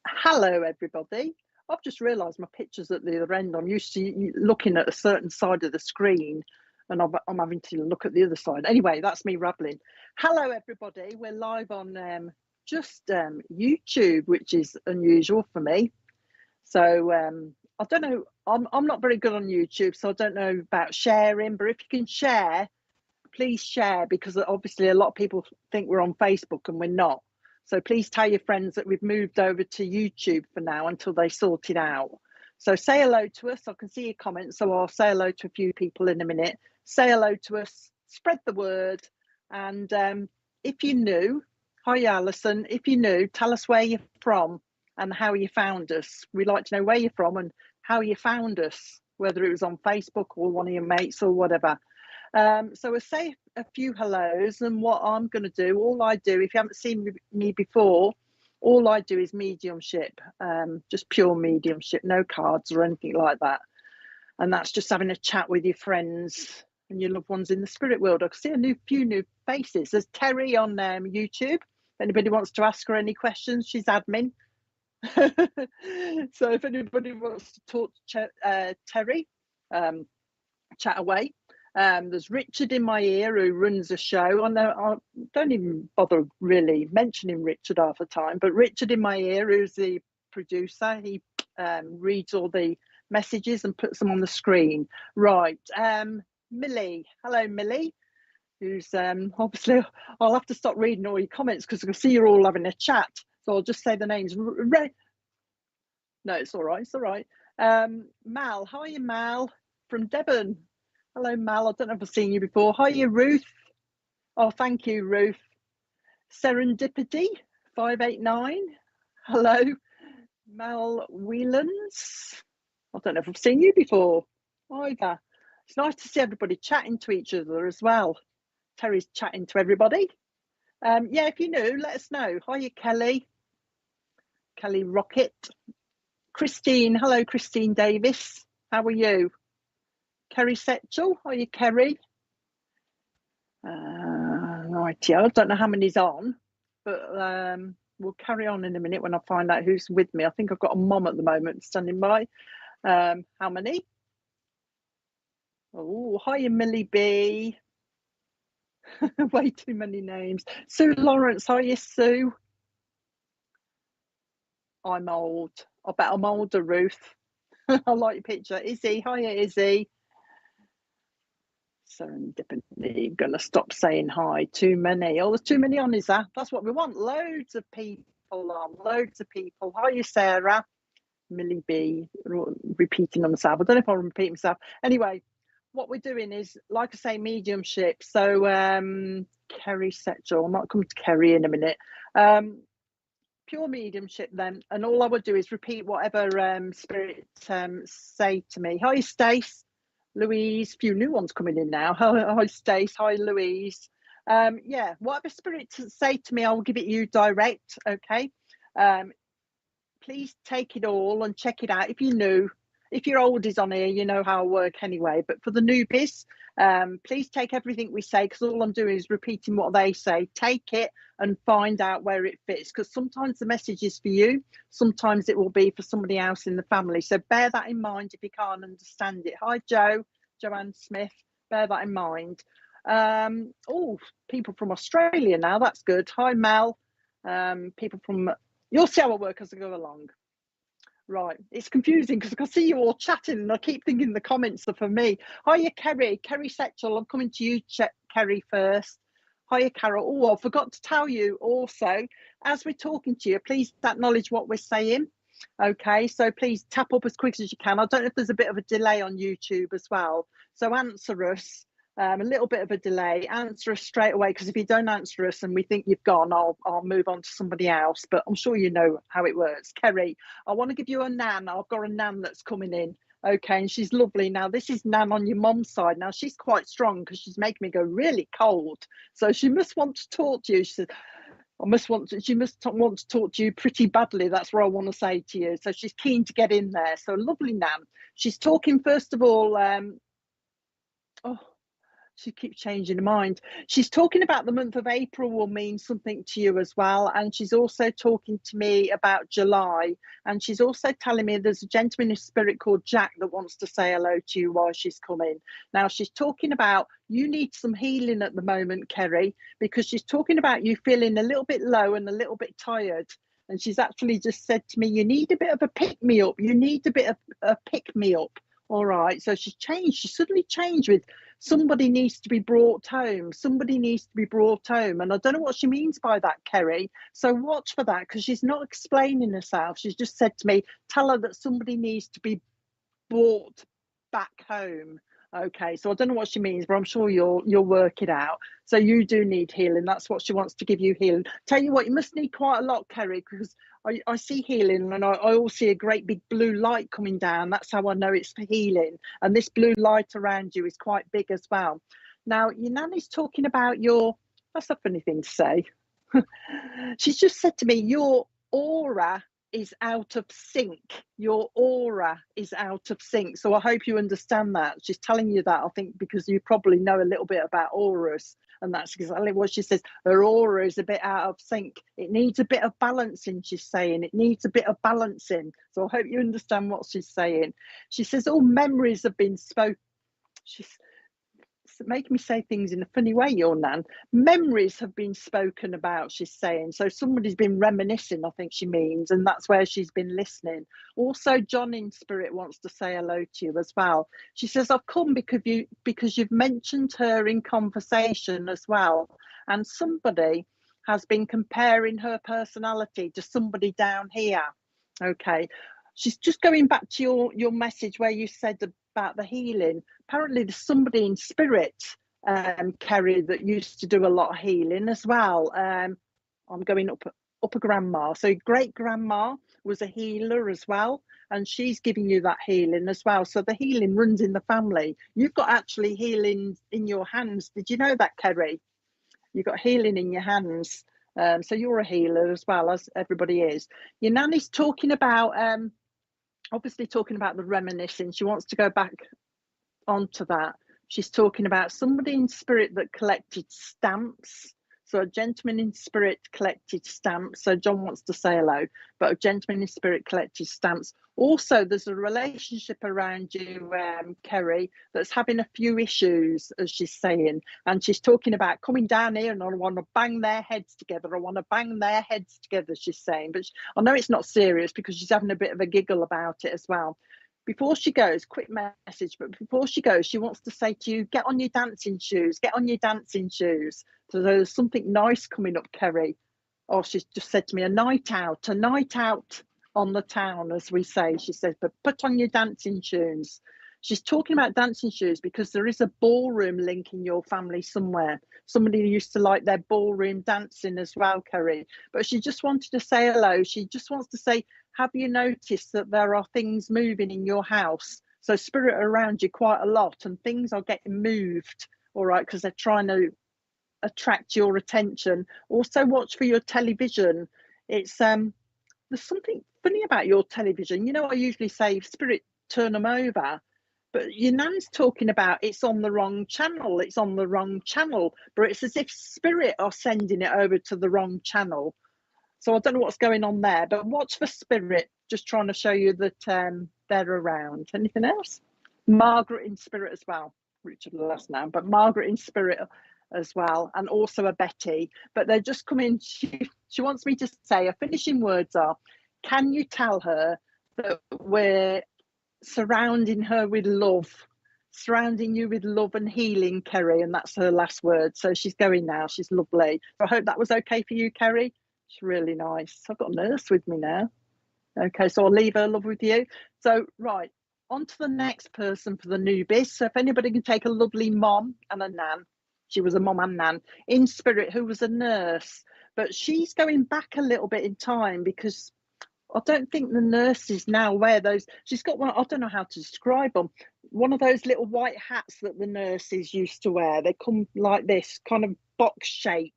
Hello, everybody. I've just realised my picture's at the other end. I'm used to looking at a certain side of the screen, and I'm having to look at the other side. Anyway, that's me rambling. Hello, everybody. We're live on YouTube, which is unusual for me. So I don't know. I'm not very good on YouTube, so I don't know about sharing. But if you can share, please share, because obviously a lot of people think we're on Facebook and we're not. So please tell your friends that we've moved over to YouTube for now until they sort it out. So say hello to us. I can see your comments, so I'll say hello to a few people in a minute. Say hello to us, spread the word. And if you're new, hi Alison, if you're new, tell us where you're from and how you found us. We'd like to know where you're from and how you found us, whether it was on Facebook or one of your mates or whatever. So we'll say a few hellos, and what I'm going to do, all I do, if you haven't seen me before, all I do is mediumship, just pure mediumship, no cards or anything like that. And that's just having a chat with your friends and your loved ones in the spirit world. I can see a few new faces. There's Kerrie on YouTube. If anybody wants to ask her any questions, she's admin. So if anybody wants to talk to Terry, chat away. There's Richard in my ear, who runs a show. I don't even bother really mentioning Richard half the time, but Richard in my ear, who's the producer, he reads all the messages and puts them on the screen. Right, Millie, hello Millie, who's obviously, I'll have to stop reading all your comments because I can see you're all having a chat, so I'll just say the names. No, it's all right, it's all right. Mal, hiya Mal from Devon. Hello, Mal. I don't know if I've seen you before. Hiya, Ruth. Oh, thank you, Ruth. Serendipity 589. Hello, Mal Whelans. I don't know if I've seen you before either. It's nice to see everybody chatting to each other as well. Terry's chatting to everybody. Yeah, if you're new, let us know. Hiya, Kelly. Kelly Rocket. Christine. Hello, Christine Davis. How are you? Kerrie Setchell, are you Kerrie? Right, yeah, I don't know how many's on, but we'll carry on in a minute when I find out who's with me. I think I've got a mom at the moment standing by. How many? Oh, hiya Millie B. Way too many names. Sue Lawrence, hiya Sue. I'm old. I bet I'm older, Ruth. I like your picture. Izzy, hiya Izzy. Serendipity, gonna stop saying hi. Too many. Oh, there's too many on, is that? That's what we want. Loads of people on. Loads of people. Hiya, Sarah. Millie B. Repeating on myself. I don't know if I'll repeat myself. Anyway, what we're doing is, like I say, mediumship. So, Kerrie Setchell. I might come to Kerrie in a minute. Pure mediumship then. And all I would do is repeat whatever spirit say to me. Hi, Stace. Louise, few new ones coming in now. Hi, Stace. Hi, Louise. Yeah, whatever spirit to say to me, I will give it you direct. Okay. Please take it all and check it out. If you're new, if you're old is on here, you know how I work anyway. But for the newbies, please take everything we say, because all I'm doing is repeating what they say. Take it and find out where it fits, because sometimes the message is for you, sometimes it will be for somebody else in the family. So bear that in mind if you can't understand it. Hi, Joanne Smith. Bear that in mind. Oh, people from Australia now. That's good. Hi, Mel. People from... You'll see how I work as I go along. Right, it's confusing because I can see you all chatting and I keep thinking the comments are for me. Hiya, Kerrie Setchell. I'm coming to you, Kerrie, first. Hiya, Carol. Oh, I forgot to tell you also, as we're talking to you, please acknowledge what we're saying. Okay, so please tap up as quick as you can. I don't know if there's a bit of a delay on YouTube as well. So answer us. A little bit of a delay, answer us straight away, because if you don't answer us and we think you've gone, I'll move on to somebody else, but I'm sure you know how it works. Kerrie, I want to give you a nan. I've got a nan that's coming in, okay, and she's lovely. Now this is nan on your mum's side. Now she's quite strong because she's making me go really cold, so she must want to talk to you. She said, she must want to talk to you pretty badly. That's what I want to say to you. So she's keen to get in there. So lovely nan. She's talking first of all, She keeps changing her mind. She's talking about the month of April will mean something to you as well. And she's also talking to me about July. And she's also telling me there's a gentleman in spirit called Jack that wants to say hello to you while she's coming. Now, she's talking about you need some healing at the moment, Kerrie, because she's talking about you feeling a little bit low and a little bit tired. And she's actually just said to me, you need a bit of a pick-me-up. You need a bit of a pick-me-up. All right. So she's changed. She suddenly changed with somebody needs to be brought home. Somebody needs to be brought home. And I don't know what she means by that, Kerrie. So watch for that, because she's not explaining herself. She's just said to me, tell her that somebody needs to be brought back home. Okay, so I don't know what she means, but I'm sure you'll work it out. So you do need healing. That's what she wants to give you, healing. Tell you what, you must need quite a lot, Kerrie, because I see healing, and I also see a great big blue light coming down. That's how I know it's for healing. And this blue light around you is quite big as well. Now, your nanny's talking about that's a funny thing to say. She's just said to me, your aura is out of sync. Your aura is out of sync. So I hope you understand that. She's telling you that, I think, because you probably know a little bit about auras. And that's exactly what she says. Her aura is a bit out of sync. It needs a bit of balancing, she's saying. It needs a bit of balancing. So I hope you understand what she's saying. She says all memories have been spoken. She's making me say things in a funny way, your nan. Memories have been spoken about, she's saying. So somebody's been reminiscing, I think she means, and that's where she's been listening. Also, John in spirit wants to say hello to you as well. She says, I've come because you've mentioned her in conversation as well. And somebody has been comparing her personality to somebody down here. Okay. She's just going back to your message where you said about the healing. Apparently there's somebody in spirit, Kerrie, that used to do a lot of healing as well. I'm going up a grandma. So great grandma was a healer as well, and she's giving you that healing as well. So the healing runs in the family. You've got actually healing in your hands. Did you know that, Kerrie? You've got healing in your hands. So you're a healer as well, as everybody is. Your nanny's talking about obviously talking about the reminiscing. She wants to go back onto that. She's talking about somebody in spirit that collected stamps. So a gentleman in spirit collected stamps. So John wants to say hello, but a gentleman in spirit collected stamps. Also, there's a relationship around you, Kerrie, that's having a few issues, as she's saying. And she's talking about coming down here and I want to bang their heads together. I want to bang their heads together, she's saying. But I know it's not serious because she's having a bit of a giggle about it as well. Before she goes, quick message, but before she goes, she wants to say to you, get on your dancing shoes, get on your dancing shoes. So there's something nice coming up, Kerrie. Oh, she's just said to me, a night out on the town, as we say. She says, but put on your dancing shoes. She's talking about dancing shoes because there is a ballroom link in your family somewhere. Somebody who used to like their ballroom dancing as well, Kerrie. But she just wanted to say hello. She just wants to say, have you noticed that there are things moving in your house? So spirit around you quite a lot, and things are getting moved, all right, because they're trying to attract your attention. Also watch for your television. It's there's something funny about your television. You know, I usually say, spirit, turn them over. But your nan's talking about it's on the wrong channel. It's on the wrong channel. But it's as if spirit are sending it over to the wrong channel. So I don't know what's going on there, but watch for spirit, just trying to show you that they're around. Anything else? Margaret in spirit as well. Richard last name, but Margaret in spirit as well, and also a Betty. But they're just coming. She wants me to say, her finishing words are, can you tell her that we're surrounding her with love, surrounding you with love and healing, Kerrie? And that's her last word. So she's going now. She's lovely. I hope that was okay for you, Kerrie. It's really nice. I've got a nurse with me now. Okay, so I'll leave her love with you. So, right, on to the next person for the newbies. So if anybody can take a lovely mom and a nan. She was a mom and nan in spirit who was a nurse. But she's going back a little bit in time because I don't think the nurses now wear those. She's got one, I don't know how to describe them. One of those little white hats that the nurses used to wear. They come like this, kind of box shape.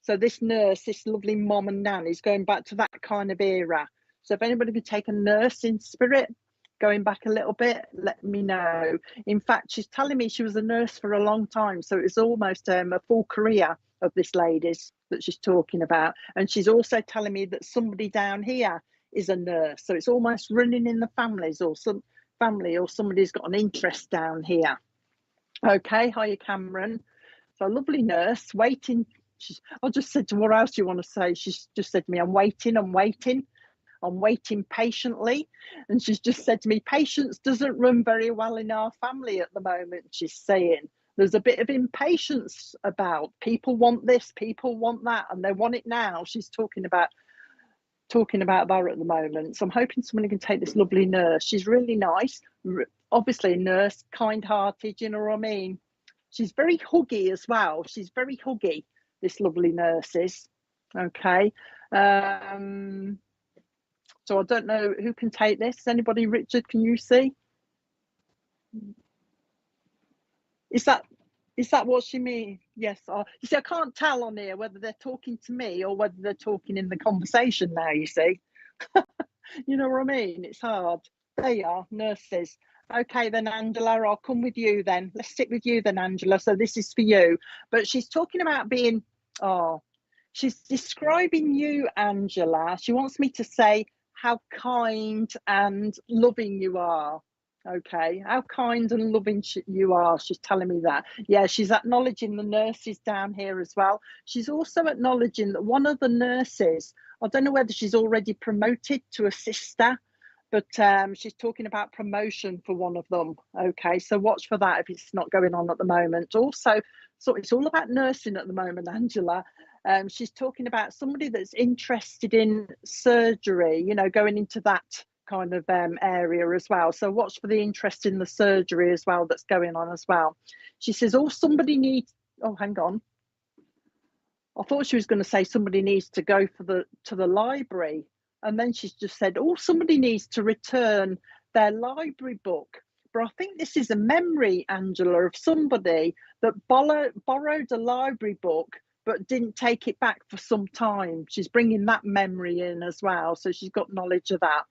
So this nurse, this lovely mom and nan, is going back to that kind of era. So if anybody could take a nurse in spirit, going back a little bit, let me know. In fact, she's telling me she was a nurse for a long time, so it's almost a full career of this lady's that she's talking about. And she's also telling me that somebody down here is a nurse, so it's almost running in the families, or some family, or somebody's got an interest down here. Okay, hiya Cameron. So a lovely nurse waiting. I just said to her, what else do you want to say? She's just said to me, I'm waiting patiently. And she's just said to me, patience doesn't run very well in our family at the moment. She's saying there's a bit of impatience about, people want this, people want that, and they want it now. She's talking about that at the moment. So I'm hoping somebody can take this lovely nurse. She's really nice, obviously a nurse, kind-hearted, you know what I mean? She's very huggy as well. She's very huggy, this lovely nurse is. Okay. So I don't know who can take this. Anybody? Richard, can you see? Is that what she means? Yes. You see, I can't tell on here whether they're talking to me or whether they're talking in the conversation now, you see. You know what I mean? It's hard. There you are, nurses. Okay then, Angela, I'll come with you then. Let's stick with you then, Angela. So this is for you. But she's talking about being, she's describing you, Angela. She wants me to say how kind and loving you are. Okay, how kind and loving you are. She's telling me that. Yeah, she's acknowledging the nurses down here as well. She's also acknowledging that one of the nurses, I don't know whether she's already promoted to a sister, but she's talking about promotion for one of them. Okay, so watch for that if it's not going on at the moment. Also, so it's all about nursing at the moment, Angela. She's talking about somebody that's interested in surgery, you know, going into that kind of area as well. So watch for the interest in the surgery as well that's going on as well. She says, somebody needs, hang on. I thought she was going to say somebody needs to go to the library. And then she's just said, somebody needs to return their library book. But I think this is a memory, Angela, of somebody that borrowed a library book but didn't take it back for some time. She's bringing that memory in as well. So she's got knowledge of that.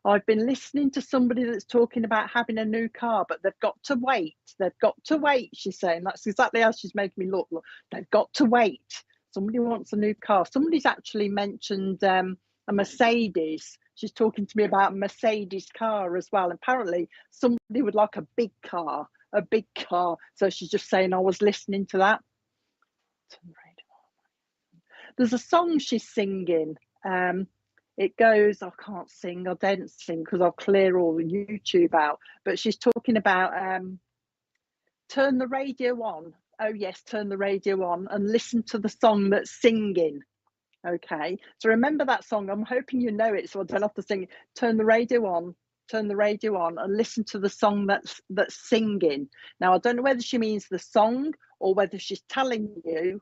I've been listening to somebody that's talking about having a new car, but they've got to wait. They've got to wait, she's saying. That's exactly how she's making me look. They've got to wait. Somebody wants a new car. Somebody's actually mentioned a Mercedes. She's talking to me about a Mercedes car as well. Apparently, somebody would like a big car. So she's just saying, I was listening to that. There's a song she's singing. It goes, I can't sing, I don't sing because I'll clear all the YouTube out. But she's talking about turn the radio on. Oh yes, turn the radio on and listen to the song that's singing. Okay, so remember that song. I'm hoping you know it so I don't have to sing it. Turn the radio on and listen to the song that's singing. Now, I don't know whether she means the song or whether she's telling you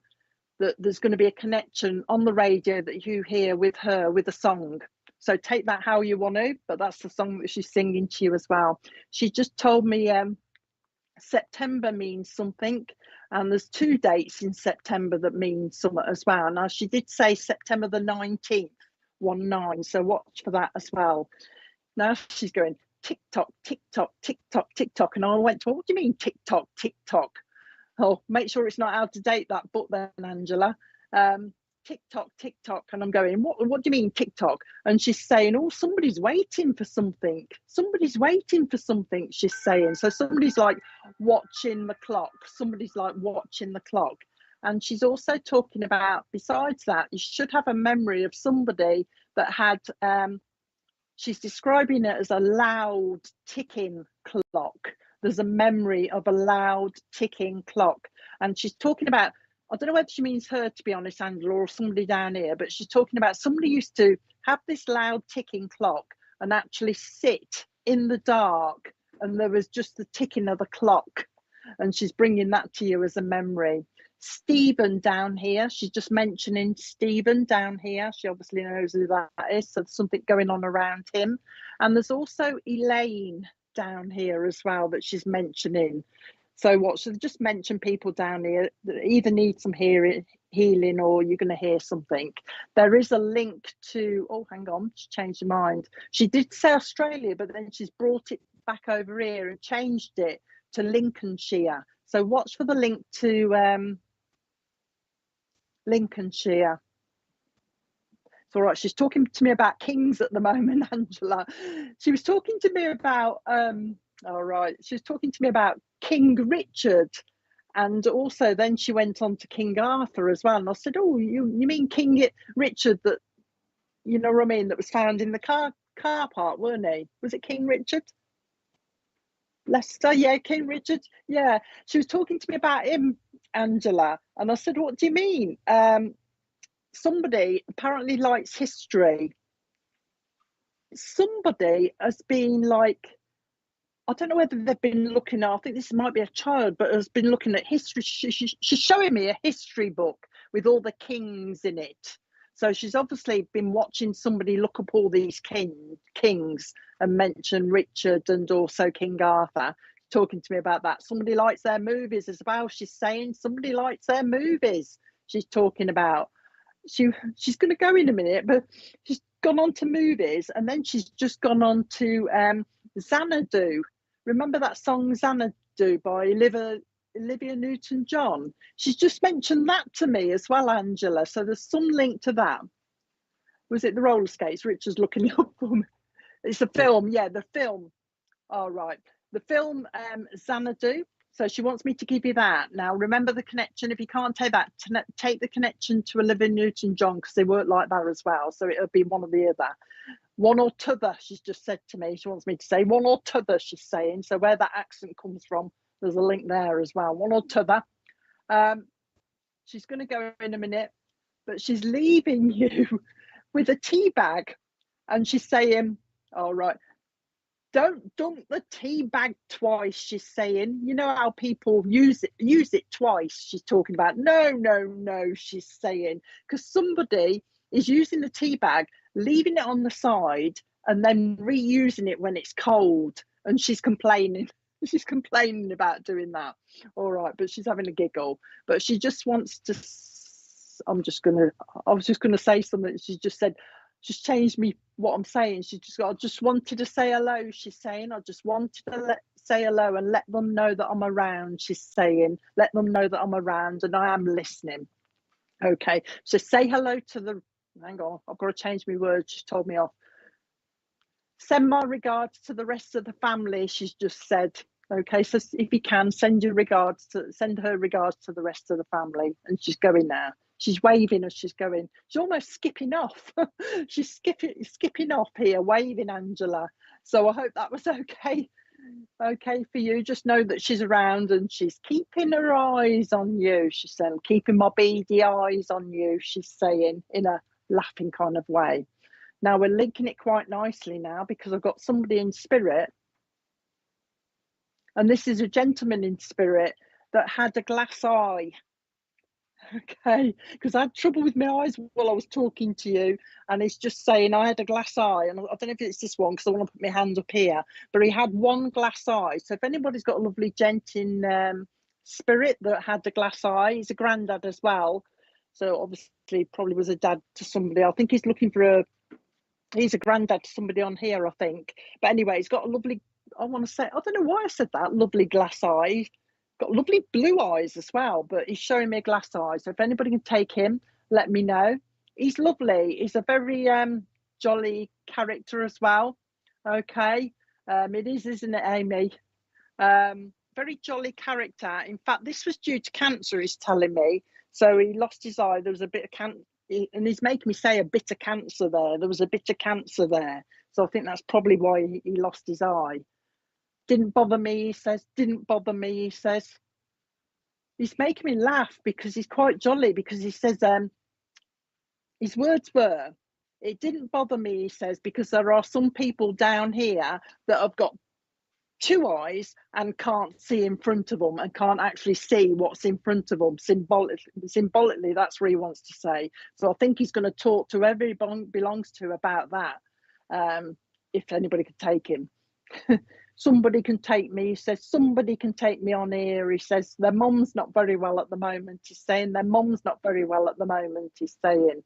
that there's going to be a connection on the radio that you hear with her with a song. So take that how you want to, but that's the song that she's singing to you as well. She just told me September means something, and there's 2 dates in September that mean something as well. Now, she did say September the 19th, 19, so watch for that as well. Now she's going, TikTok, TikTok, TikTok, TikTok. And I went to her, what do you mean TikTok, TikTok? Oh, make sure it's not out of date, that book then, Angela. TikTok, TikTok. And I'm going, what do you mean TikTok? And she's saying, somebody's waiting for something. Somebody's waiting for something, she's saying. So somebody's like watching the clock. Somebody's like watching the clock. And she's also talking about, besides that, you should have a memory of somebody that had, she's describing it as a loud ticking clock. There's a memory of a loud ticking clock. And she's talking about, I don't know whether she means her, to be honest, Angela, or somebody down here, but she's talking about somebody used to have this loud ticking clock and actually sit in the dark, and there was just the ticking of the clock. And she's bringing that to you as a memory. Stephen down here, she's just mentioning Stephen down here. She obviously knows who that is, so there's something going on around him. And there's also Elaine down here as well that she's mentioning. So what she'll just mention people down here that either need some healing healing, or you're going to hear something. There is a link to, oh, hang on, she changed her mind. She did say Australia, but then she's brought it back over here and changed it to Lincolnshire. So watch for the link to Lincolnshire. It's all right. She's talking to me about kings at the moment, Angela. She was talking to me about, all right, she was talking to me about King Richard. And also then she went on to King Arthur as well. And I said, oh, you mean King Richard that, you know what I mean, that was found in the car park, weren't he? Was it King Richard? Leicester, yeah, King Richard. Yeah, she was talking to me about him, Angela. And I said, what do you mean? Somebody apparently likes history. Somebody has been like, I don't know whether they've been looking at, I think this might be a child, but has been looking at history. She's showing me a history book with all the kings in it. So she's obviously been watching somebody look up all these kings and mention Richard and also King Arthur, talking to me about that. Somebody likes their movies as well. She's saying somebody likes their movies. She's talking about. She's going to go in a minute, but she's gone on to movies, and then she's just gone on to Xanadu. Remember that song Xanadu by Olivia Newton-John? She's just mentioned that to me as well, Angela. So there's some link to that. Was it the roller skates? Richard's looking up for me. It's a film, yeah, the film. All right, the film Xanadu. So she wants me to give you that. Now, remember the connection. If you can't take that, take the connection to Olivia Newton-John, because they work like that as well. So it'll be one or the other. One or t'other, she's just said to me. She wants me to say one or t'other, she's saying. So where that accent comes from, there's a link there as well. One or t'other. She's going to go in a minute, but she's leaving you with a tea bag. And she's saying, all right, don't dunk the tea bag twice, she's saying. You know how people use it twice, she's talking about. No, she's saying, because somebody is using the tea bag, leaving it on the side, and then reusing it when it's cold, and she's complaining. She's complaining about doing that. All right, but she's having a giggle. But she just wants to, I was just gonna say something. She just said, just changed me what I'm saying. I just wanted to say hello, she's saying. I just wanted to say hello and let them know that I'm around, she's saying. Let them know that I'm around and I am listening. Okay, so say hello to the, hang on, I've got to change my words, she's told me off. Send my regards to the rest of the family, she's just said. Okay, so if you can, send her regards to the rest of the family. And she's going now. She's waving as she's going. She's almost skipping off. She's skipping off here, waving, Angela. So I hope that was okay. Okay for you. Just know that she's around and she's keeping her eyes on you. She's saying, keeping my beady eyes on you, she's saying, in a laughing kind of way. Now we're linking it quite nicely now, because I've got somebody in spirit. And this is a gentleman in spirit that had a glass eye. Okay, because I had trouble with my eyes while I was talking to you, and he's just saying I had a glass eye, and I don't know if it's this one because I want to put my hand up here, but he had one glass eye. So if anybody's got a lovely gent in spirit that had a glass eye, he's a granddad as well. So obviously probably was a dad to somebody. I think he's looking for he's a granddad to somebody on here, I think. But anyway, he's got a lovely, I want to say, I don't know why I said that, lovely glass eye. Got lovely blue eyes as well, but he's showing me a glass eye. So if anybody can take him, let me know. He's lovely. He's a very jolly character as well. Okay, it is, isn't it, Amy? Very jolly character. In fact, this was due to cancer, he's telling me. So he lost his eye. There was a bit of cancer, and he's making me say a bit of cancer there. There was a bit of cancer there. So I think that's probably why he lost his eye. Didn't bother me, he says. Didn't bother me, he says. He's making me laugh because he's quite jolly, because he says, his words were, it didn't bother me, he says, because there are some people down here that have got two eyes and can't see in front of them and can't actually see what's in front of them. Symbolically, that's what he wants to say. So I think he's going to talk to whoever he belongs to about that, if anybody could take him. somebody can take me. He says, somebody can take me on here. He says, their mum's not very well at the moment. He's saying their mum's not very well at the moment. He's saying,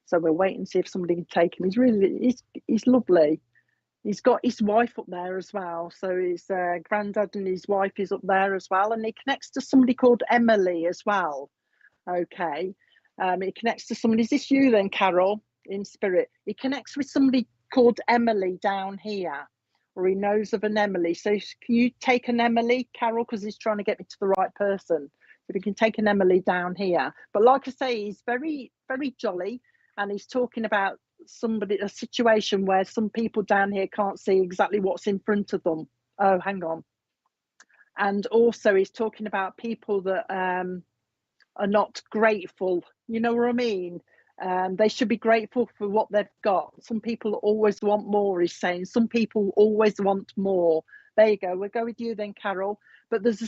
so we're waiting to see if somebody can take him. He's lovely. He's got his wife up there as well. So his granddad and his wife is up there as well. And he connects to somebody called Emily as well. Okay. He connects to somebody. Is this you then, Carol, in spirit? He connects with somebody called Emily down here, or he knows of an Emily. So can you take an Emily, Carol, because he's trying to get me to the right person. If he can take an Emily down here. But like I say, he's very, very jolly, and he's talking about a situation where some people down here can't see exactly what's in front of them. Oh, hang on. And also he's talking about people that are not grateful. You know what I mean? They should be grateful for what they've got. Some people always want more, he's saying. Some people always want more. There you go. We'll go with you then, Carol. But this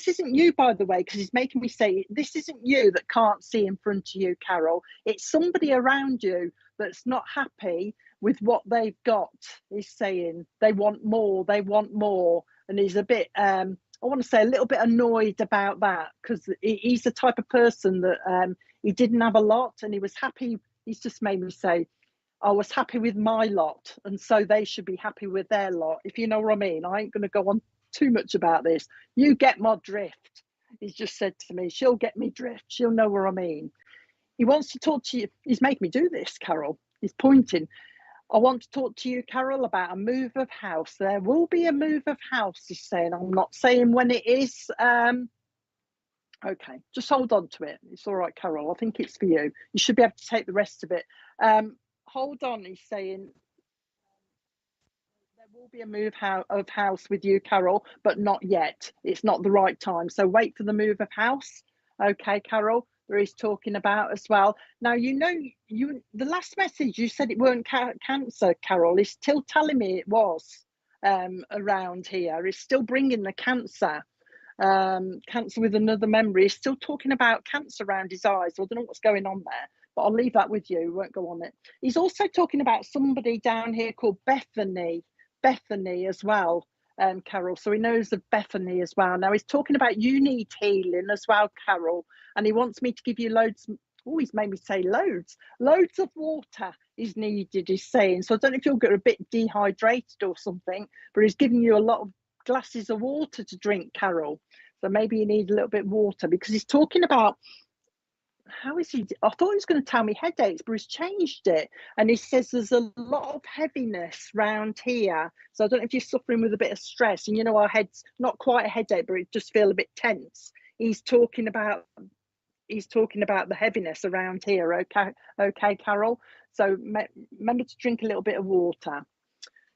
isn't you, by the way, because he's making me say, this isn't you that can't see in front of you, Carol. It's somebody around you that's not happy with what they've got. He's saying they want more, they want more. And he's a bit, I want to say a little bit annoyed about that, because he's the type of person that he didn't have a lot and he was happy. He's just made me say, I was happy with my lot, and so they should be happy with their lot, if you know what I mean. I ain't going to go on too much about this. You get my drift. He's just said to me, she'll get me drift. She'll know what I mean. He wants to talk to you. He's making me do this, Carol. He's pointing. I want to talk to you, Carol, about a move of house. There will be a move of house, he's saying. I'm not saying when it is. Okay, just hold on to it. It's all right, Carol. I think it's for you. You should be able to take the rest of it. Hold on, he's saying. There will be a move of house with you, Carol, but not yet. It's not the right time. So wait for the move of house. Okay, Carol, there he's talking about as well. Now, you know, the last message, you said it weren't cancer, Carol. He's still telling me it was around here. He's still bringing the cancer. Cancer with another memory. He's still talking about cancer around his eyes. So I don't know what's going on there, but I'll leave that with you. We won't go on it. He's also talking about somebody down here called Bethany as well, Carol. So he knows of Bethany as well. Now he's talking about you need healing as well, Carol, and he wants me to give you loads. Oh, he's made me say loads of water is needed, he's saying. So I don't know if you'll get a bit dehydrated or something, but he's giving you a lot of glasses of water to drink, Carol. So maybe you need a little bit of water, because he's talking about, how is he? I thought he was going to tell me headaches, but he's changed it. And he says there's a lot of heaviness round here. So I don't know if you're suffering with a bit of stress. And you know, our head's not quite a headache, but it just feel a bit tense. He's talking about the heaviness around here. Okay, Carol. So remember to drink a little bit of water.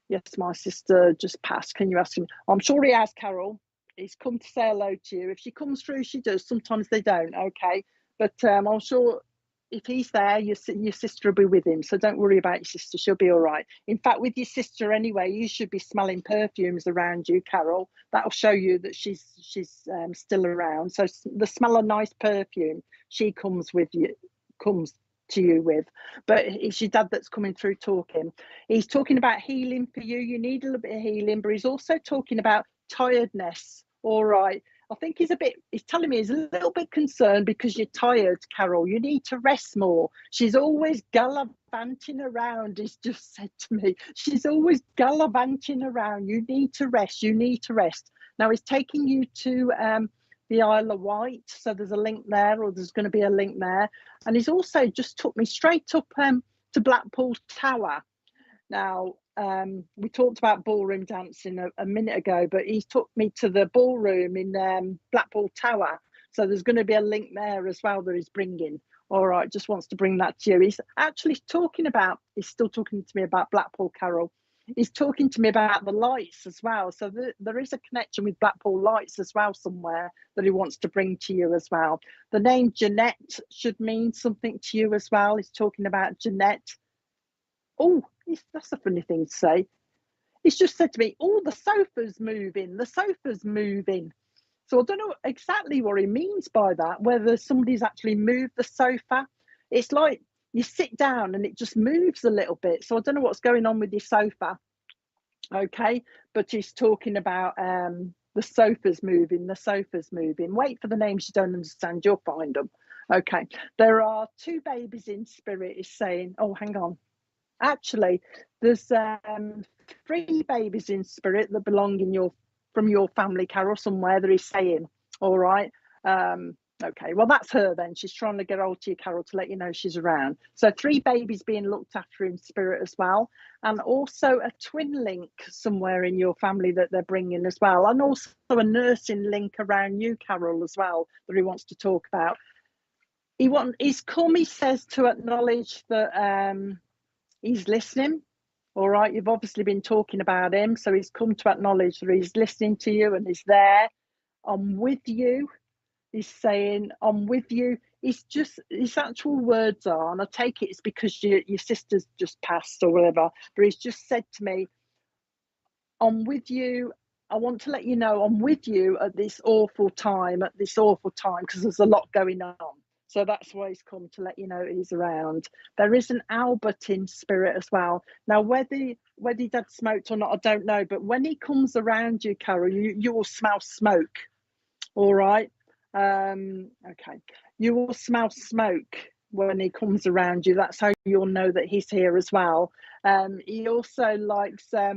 Yes, my sister just passed. Can you ask him? I'm sure he has, Carol. He's come to say hello to you. If she comes through, she does. Sometimes they don't. Okay. But I'm sure if he's there, your sister will be with him. So don't worry about your sister. She'll be all right. In fact, with your sister anyway, you should be smelling perfumes around you, Carol. That'll show you that she's still around. So the smell of nice perfume, she comes to you with. But it's your dad that's coming through talking. He's talking about healing for you. You need a little bit of healing, but he's also talking about tiredness. All right. I think he's telling me he's a little bit concerned because you're tired, Carol. You need to rest more. She's always gallivanting around, he's just said to me. She's always gallivanting around. You need to rest. You need to rest. Now, he's taking you to the Isle of Wight. So there's a link there, or there's going to be a link there. And he's also just took me straight up to Blackpool Tower. Now, we talked about ballroom dancing a minute ago, but he took me to the ballroom in Blackpool Tower. So there's going to be a link there as well that he's bringing. All right, just wants to bring that to you. He's actually he's still talking to me about Blackpool, Carol. He's talking to me about the lights as well. So there is a connection with Blackpool lights as well somewhere that he wants to bring to you as well. The name Jeanette should mean something to you as well. He's talking about Jeanette. Oh, that's a funny thing to say. He's just said to me, oh, the sofa's moving. So I don't know exactly what he means by that, whether somebody's actually moved the sofa. It's like you sit down and it just moves a little bit. So I don't know what's going on with your sofa. Okay, but he's talking about the sofa's moving, the sofa's moving. Wait for the names you don't understand, you'll find them. Okay, there are 2 babies in spirit, is saying. Oh, hang on. Actually, there's 3 babies in spirit that belong in your from your family, Carol, somewhere that he's saying. All right. Okay, well, that's her then. She's trying to get hold to you, Carol, to let you know she's around. So 3 babies being looked after in spirit as well. And also a twin link somewhere in your family that they're bringing as well. And also a nursing link around you, Carol, as well, that he wants to talk about. He's come, he says, to acknowledge that he's listening. All right, you've obviously been talking about him. So he's come to acknowledge that he's listening to you and he's there. I'm with you. He's saying, I'm with you. His actual words are, and I take it's because your sister's just passed or whatever, but he's just said to me, I'm with you. I want to let you know I'm with you at this awful time, because there's a lot going on. So that's why he's come to let you know he's around. There is an Albert in spirit as well. Now, whether Dad smoked or not, I don't know. But when he comes around you, Carol, you will smell smoke. All right. Okay. You will smell smoke when he comes around you. That's how you'll know that he's here as well. He also likes, I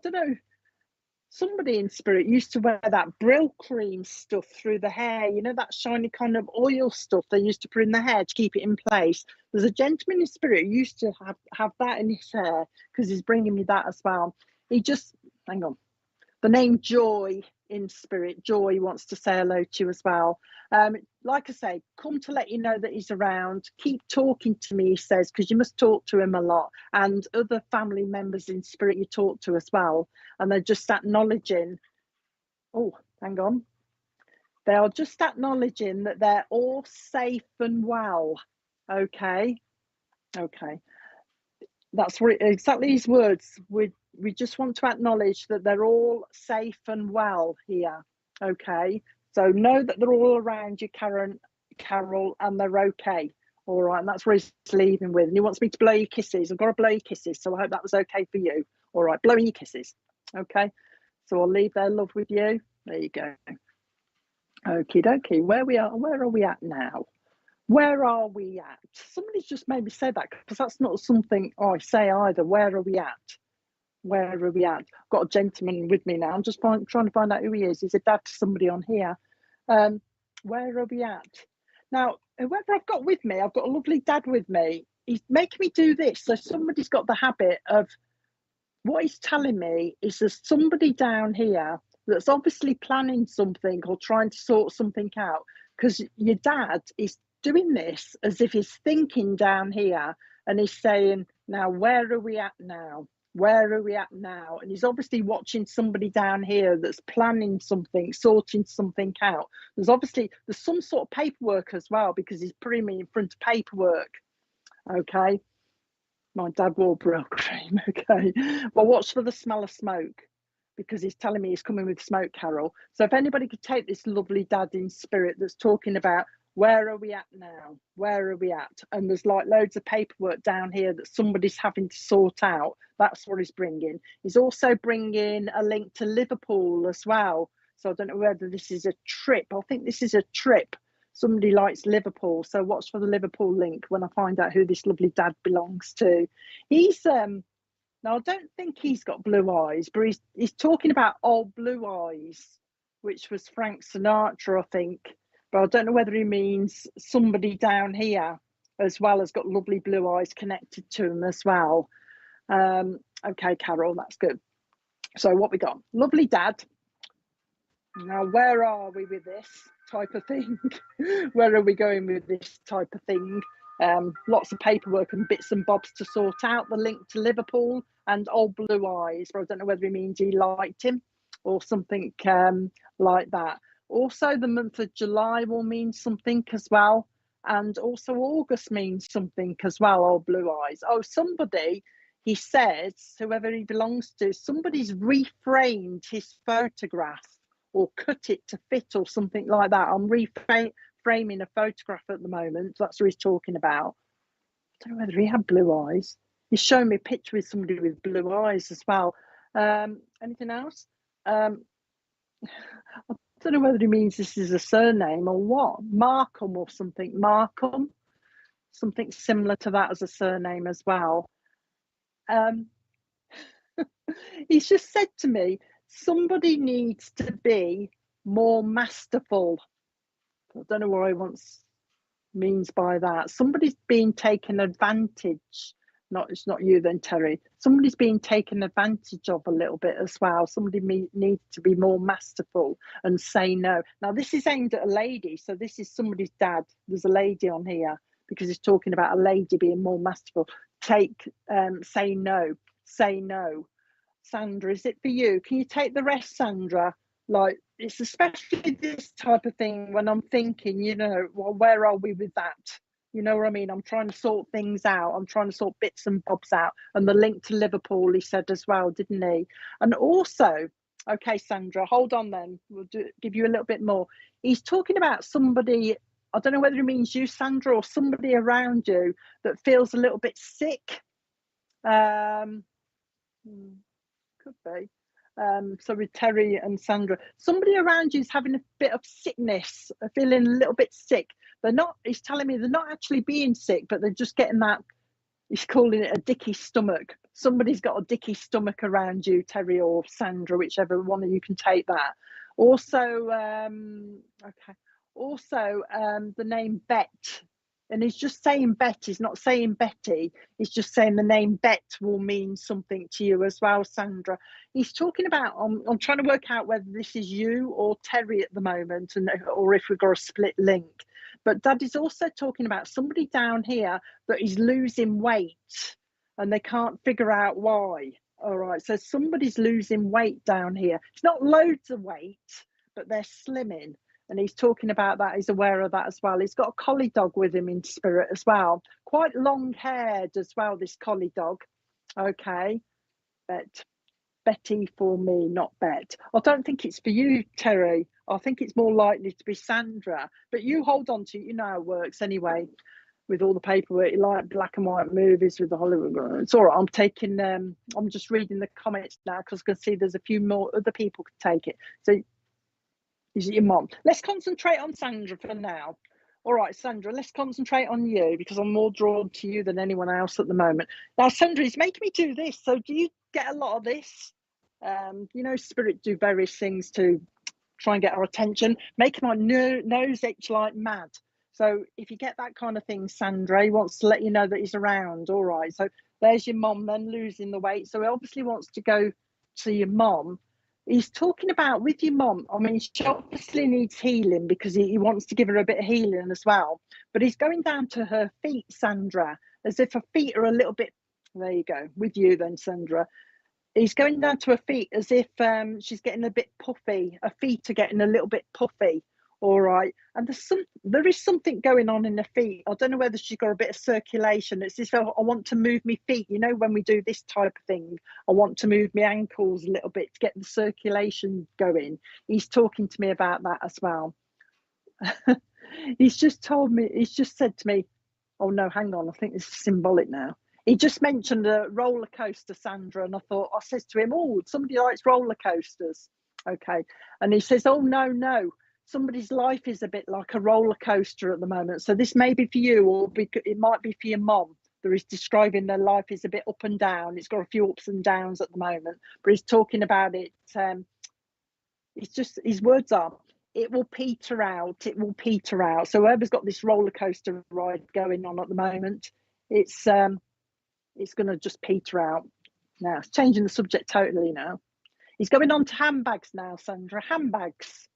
don't know, somebody in spirit used to wear that Brill cream stuff through the hair, you know, that shiny kind of oil stuff they used to put in the hair to keep it in place. There's a gentleman in spirit who used to have that in his hair, because he's bringing me that as well. Hang on. The name Joy in spirit, Joy wants to say hello to you as well. Like I say, come to let you know that he's around. Keep talking to me, he says, because you must talk to him a lot, and other family members in spirit you talk to as well. And they're just acknowledging, oh, hang on. They are just acknowledging that they're all safe and well. Okay. That's exactly his words. We just want to acknowledge that they're all safe and well here. Okay, so know that they're all around you, Carol, and they're okay. All right, and that's where he's leaving with. And he wants me to blow your kisses. I've got to blow your kisses, so I hope that was okay for you. All right, blowing your kisses. Okay, so I'll leave their love with you. There you go. Okie dokie. Where are we at now? Where are we at? Somebody's just made me say that, because that's not something I say either. Where are we at? Where are we at? I've got a gentleman with me now. I'm just trying to find out who he is. He's a dad to somebody on here. Where are we at? Now, whoever I've got with me, I've got a lovely dad with me. He's making me do this. So somebody's got the habit of, what he's telling me is there's somebody down here that's obviously planning something or trying to sort something out, because your dad is doing this as if he's thinking down here, and he's saying, now, where are we at now? Where are we at now? And he's obviously watching somebody down here that's planning something, sorting something out. There's some sort of paperwork as well, because he's putting me in front of paperwork. Okay. My dad wore Brill cream. Okay. Well, watch for the smell of smoke, because he's telling me he's coming with smoke, Carol. So if anybody could take this lovely dad in spirit that's talking about, where are we at now? Where are we at? And there's like loads of paperwork down here that somebody's having to sort out. That's what he's bringing. He's also bringing a link to Liverpool as well. So I don't know whether this is a trip. I think this is a trip. Somebody likes Liverpool. So watch for the Liverpool link when I find out who this lovely dad belongs to. He's now, I don't think he's got blue eyes, but he's talking about old blue eyes, which was Frank Sinatra, I think. But I don't know whether he means somebody down here as well has got lovely blue eyes connected to him as well. Okay, Carol, that's good. So what we got? Lovely dad. Now, where are we with this type of thing? Where are we going with this type of thing? Lots of paperwork and bits and bobs to sort out. The link to Liverpool and old blue eyes. But I don't know whether he means he liked him or something like that. Also, the month of July will mean something as well. And also August means something as well, old blue eyes. Oh, somebody, he says, whoever he belongs to, somebody's reframed his photograph or cut it to fit or something like that. I'm reframing a photograph at the moment. That's what he's talking about. I don't know whether he had blue eyes. He's showing me a picture with somebody with blue eyes as well. Anything else? I don't know whether he means this is a surname or what. Markham or something. Markham, something similar to that as a surname as well. He's just said to me, somebody needs to be more masterful. I don't know what he means by that. Somebody's being taken advantage. It's not you then, Terry. Somebody's being taken advantage of a little bit as well. Somebody needs to be more masterful and say no. Now, this is aimed at a lady, so this is somebody's dad. There's a lady on here because he's talking about a lady being more masterful. Say no. Say no. Sandra, is it for you? Can you take the rest, Sandra? Like, it's especially this type of thing when I'm thinking, you know, well, where are we with that? You know what I mean? I'm trying to sort things out. I'm trying to sort bits and bobs out. And the link to Liverpool, he said as well, didn't he? And also, okay, Sandra, hold on then. We'll give you a little bit more. He's talking about somebody, I don't know whether he means you, Sandra, or somebody around you that feels a little bit sick. Could be. So with Terry and Sandra, somebody around you is having a bit of sickness, feeling a little bit sick. He's telling me they're not actually being sick, but they're just getting that, he's calling it a dicky stomach. Somebody's got a dicky stomach around you, Terry or Sandra, whichever one of you can take that. Also, the name Bet. And he's just saying Bet, he's not saying Betty. He's just saying the name Bet will mean something to you as well, Sandra. He's talking about, I'm trying to work out whether this is you or Terry at the moment, or if we've got a split link. But Dad is also talking about somebody down here that is losing weight and they can't figure out why. All right, so somebody's losing weight down here. It's not loads of weight, but they're slimming. And he's talking about that. He's aware of that as well. He's got a collie dog with him in spirit as well. Quite long haired as well, this collie dog. Okay. Betty for me, not Bet. I don't think it's for you, Terry. I think it's more likely to be Sandra. But you hold on to it. You know how it works anyway with all the paperwork. You like black and white movies with the Hollywood. It's all right. I'm just reading the comments now because I can see there's a few more other people could take it. So, is it your mom? Let's concentrate on Sandra for now. All right, Sandra, let's concentrate on you because I'm more drawn to you than anyone else at the moment. Now, Sandra is making me do this. So do you get a lot of this? You know, spirit do various things to try and get our attention, make my nose itch like mad. So if you get that kind of thing, Sandra, he wants to let you know that he's around. All right, so there's your mom then losing the weight. So he obviously wants to go to your mom. He's talking about with your mom. I mean, she obviously needs healing because he wants to give her a bit of healing as well. But he's going down to her feet, Sandra, as if her feet are a little bit. There you go. With you then, Sandra. He's going down to her feet as if she's getting a bit puffy. Her feet are getting a little bit puffy. All right. And there is something going on in her feet. I don't know whether she's got a bit of circulation. It's as if I want to move my feet. You know, when we do this type of thing, I want to move my ankles a little bit to get the circulation going. He's talking to me about that as well. He's just said to me, oh no, hang on. I think this is symbolic now. He just mentioned a roller coaster, Sandra, and I says to him, oh, somebody likes roller coasters. Okay. And he says, oh, no. Somebody's life is a bit like a roller coaster at the moment. So this may be for you, or it might be for your mom. There is describing their life is a bit up and down. It's got a few ups and downs at the moment, but he's talking about it. It's just, his words are, it will peter out. It will peter out. So whoever's got this roller coaster ride going on at the moment, it's going to just peter out. Now, it's changing the subject totally now. He's going on to handbags now, Sandra. Handbags.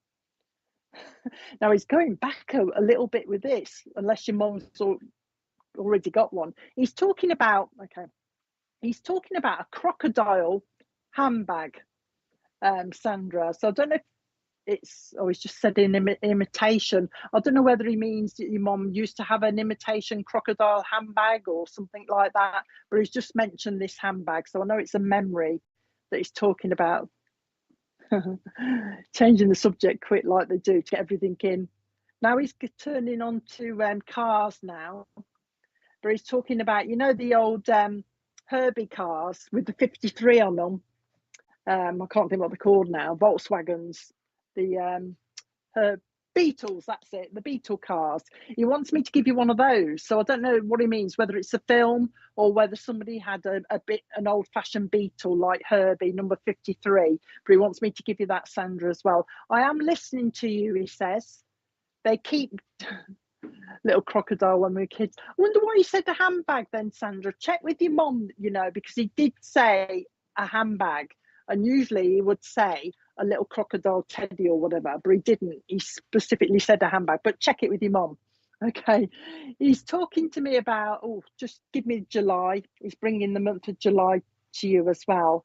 Now, he's going back a little bit with this, unless your mom's already got one. He's talking about a crocodile handbag, Sandra. So I don't know if he's just said in imitation. I don't know whether he means that your mom used to have an imitation crocodile handbag or something like that, but he's just mentioned this handbag. So I know it's a memory that he's talking about. Changing the subject quick like they do to get everything in. Now he's turning on to cars now, but he's talking about, you know, the old Herbie cars with the 53 on them. I can't think what they're called now. Volkswagens, the Beetles, that's it, the Beetle cars. He wants me to give you one of those. So I don't know what he means, whether it's a film or whether somebody had an old-fashioned Beetle like Herbie, number 53. But he wants me to give you that, Sandra, as well. I am listening to you, he says. They keep little crocodile when we were kids. I wonder why he said a handbag then, Sandra. Check with your mum, because he did say a handbag. And usually he would say a little crocodile teddy or whatever, but he didn't. He specifically said a handbag, but check it with your mum. Okay. He's talking to me about, just give me July. He's bringing the month of July to you as well.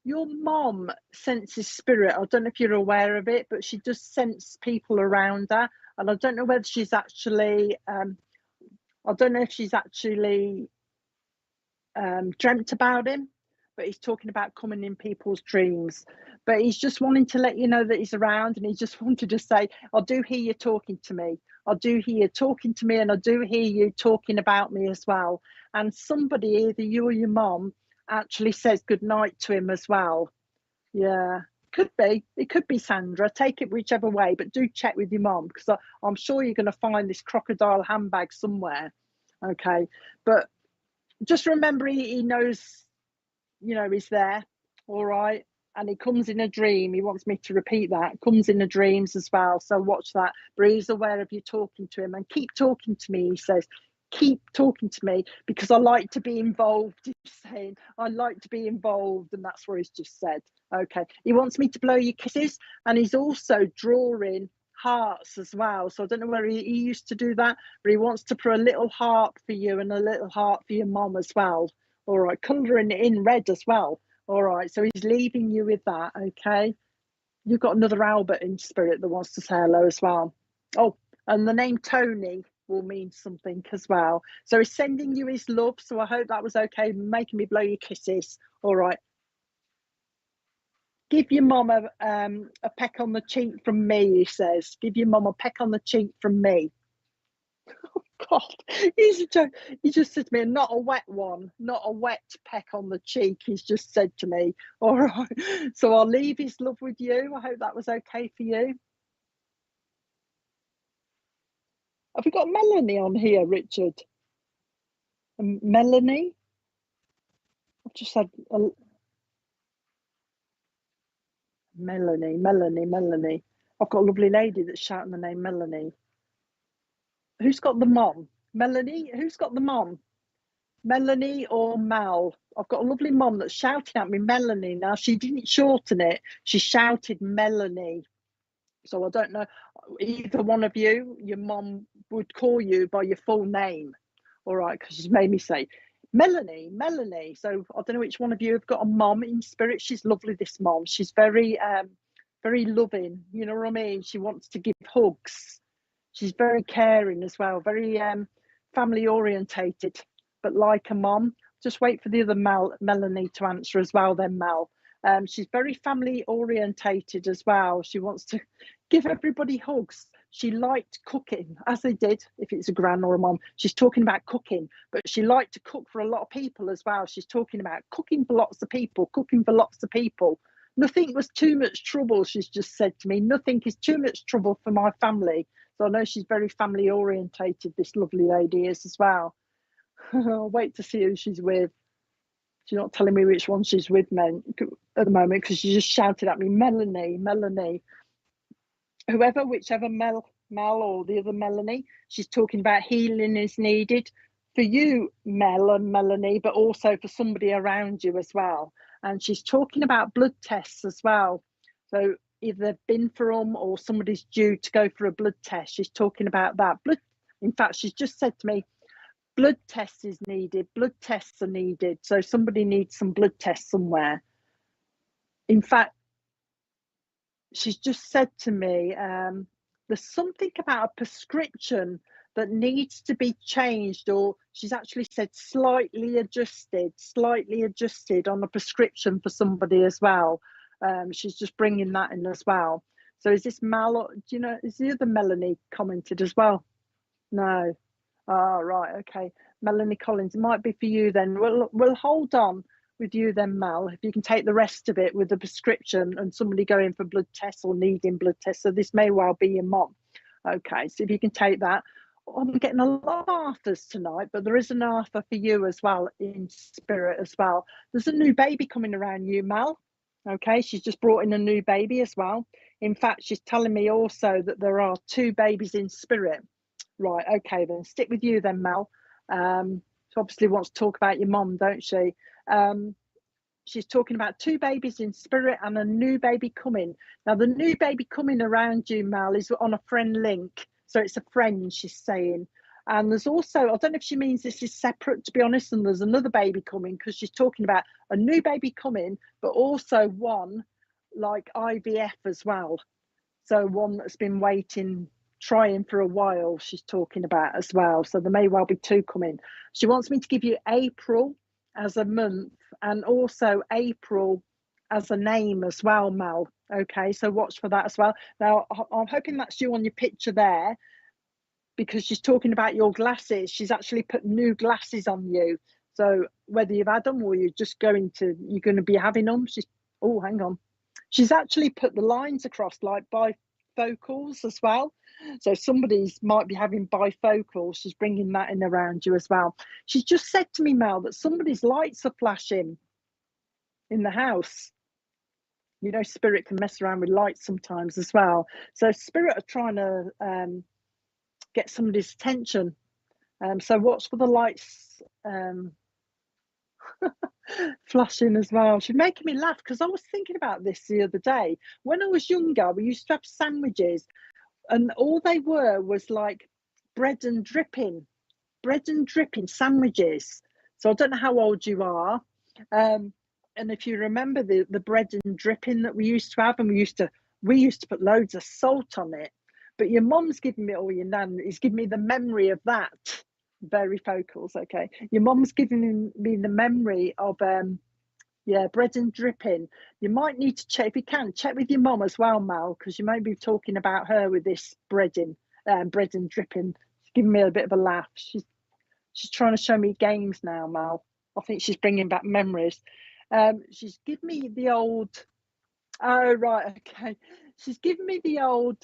Your mom senses spirit. I don't know if you're aware of it, but she does sense people around her. And I don't know whether she's actually, dreamt about him, but he's talking about coming in people's dreams. But he's just wanting to let you know that he's around, and he just wanted to say, I do hear you talking to me. I do hear you talking to me, and I do hear you talking about me as well. And somebody, either you or your mom, actually says good night to him as well. Yeah, could be. It could be Sandra. Take it whichever way, but do check with your mom, because I'm sure you're going to find this crocodile handbag somewhere. Okay, but just remember he knows, he's there. All right. And he comes in a dream. He wants me to repeat that. Comes in the dreams as well. So watch that. But he's aware of you talking to him, and keep talking to me, he says. Keep talking to me, because I like to be involved. He's saying, I like to be involved. And that's what he's just said. Okay. He wants me to blow you kisses. And he's also drawing hearts as well. So I don't know where he used to do that, but he wants to put a little heart for you and a little heart for your mom as well. All right. Colouring it in red as well. All right. So he's leaving you with that. Okay. You've got another Albert in spirit that wants to say hello as well. Oh, and the name Tony will mean something as well. So he's sending you his love. So I hope that was okay, making me blow your kisses. All right. Give your mum a peck on the cheek from me, he says. Give your mum a peck on the cheek from me. Oh, God, he's a joke. He just said to me, not a wet one, not a wet peck on the cheek, he's just said to me. All right. So I'll leave his love with you. I hope that was okay for you. Have we got Melanie on here, Richard? Melanie? I've just had Melanie. I've got a lovely lady that's shouting the name Melanie. Who's got the mom? Melanie? Who's got the mom? Melanie or Mal? I've got a lovely mom that's shouting at me, Melanie. Now, she didn't shorten it. She shouted Melanie. So I don't know. Either one of you, your mom would call you by your full name. All right, because she's made me say, Melanie. So I don't know which one of you have got a mom in spirit. She's lovely, this mom. She's very, very loving. You know what I mean? She wants to give hugs. She's very caring as well, very family orientated, but like a mom. Just wait for the other Melanie to answer as well, then Mel. She's very family orientated as well. She wants to give everybody hugs. She liked cooking, as they did, if it's a gran or a mom. She's talking about cooking, but she liked to cook for a lot of people as well. She's talking about cooking for lots of people. Nothing was too much trouble, she's just said to me. Nothing is too much trouble for my family. So I know she's very family orientated, this lovely lady is as well. I'll wait to see who she's with. She's not telling me which one she's with at the moment, because she just shouted at me, Melanie. Whichever Mel or the other Melanie, she's talking about healing is needed for you, Mel and Melanie, but also for somebody around you as well. And she's talking about blood tests as well. So either they've been for them or somebody's due to go for a blood test. She's talking about that. In fact, she's just said to me, blood tests is needed. Blood tests are needed. So somebody needs some blood tests somewhere. In fact, she's just said to me, there's something about a prescription that needs to be changed, or she's actually said slightly adjusted on a prescription for somebody as well. She's just bringing that in as well. So is this Mal, is the other Melanie commented as well? No. Oh, right, okay. Melanie Collins, it might be for you then. We'll hold on. with you then, Mel. If you can take the rest of it with the prescription and somebody going for blood tests or needing blood tests. So this may well be your mom. Okay, so if you can take that. I'm getting a lot of Arthurs tonight, but there is an Arthur for you as well in spirit as well. There's a new baby coming around you, Mel. Okay, she's just brought in a new baby as well. In fact, she's telling me also that there are 2 babies in spirit. Right, okay, then stick with you then, Mel. She obviously wants to talk about your mom, don't she? She's talking about 2 babies in spirit and a new baby coming. Now, the new baby coming around you, Mel, is on a friend link. So it's a friend, she's saying. And there's also, I don't know if she means this is separate, to be honest, and there's another baby coming, because she's talking about a new baby coming, but also one like IVF as well. So one that's been waiting, trying for a while, she's talking about as well. So there may well be 2 coming. She wants me to give you April as a month and also April as a name as well, Mel. Okay, so watch for that as well. Now, I'm hoping that's you on your picture there, because she's talking about your glasses. She's actually put new glasses on you. So whether you've had them or you're going to be having them. Oh, hang on. She's actually put the lines across like bifocals as well. So somebody's might be having bifocals. She's bringing that in around you as well. She's just said to me, Mel, that somebody's lights are flashing in the house. You know, spirit can mess around with lights sometimes as well. So spirit are trying to get somebody's attention. So watch for the lights flashing as well. She's making me laugh, because I was thinking about this the other day. When I was younger, we used to have sandwiches, and all they were was like bread and dripping sandwiches. So I don't know how old you are. And if you remember the bread and dripping that we used to have, and we used to put loads of salt on it. But your mum's giving me, or your nan is giving me the memory of that. Very focals, okay. Your mum's giving me the memory of bread and dripping. You might need to check, if you can, check with your mum as well, Mal, because you may be talking about her with this bread and dripping. She's giving me a bit of a laugh. She's trying to show me games now, Mal. I think she's bringing back memories. She's given me the old. Oh right, okay. She's given me the old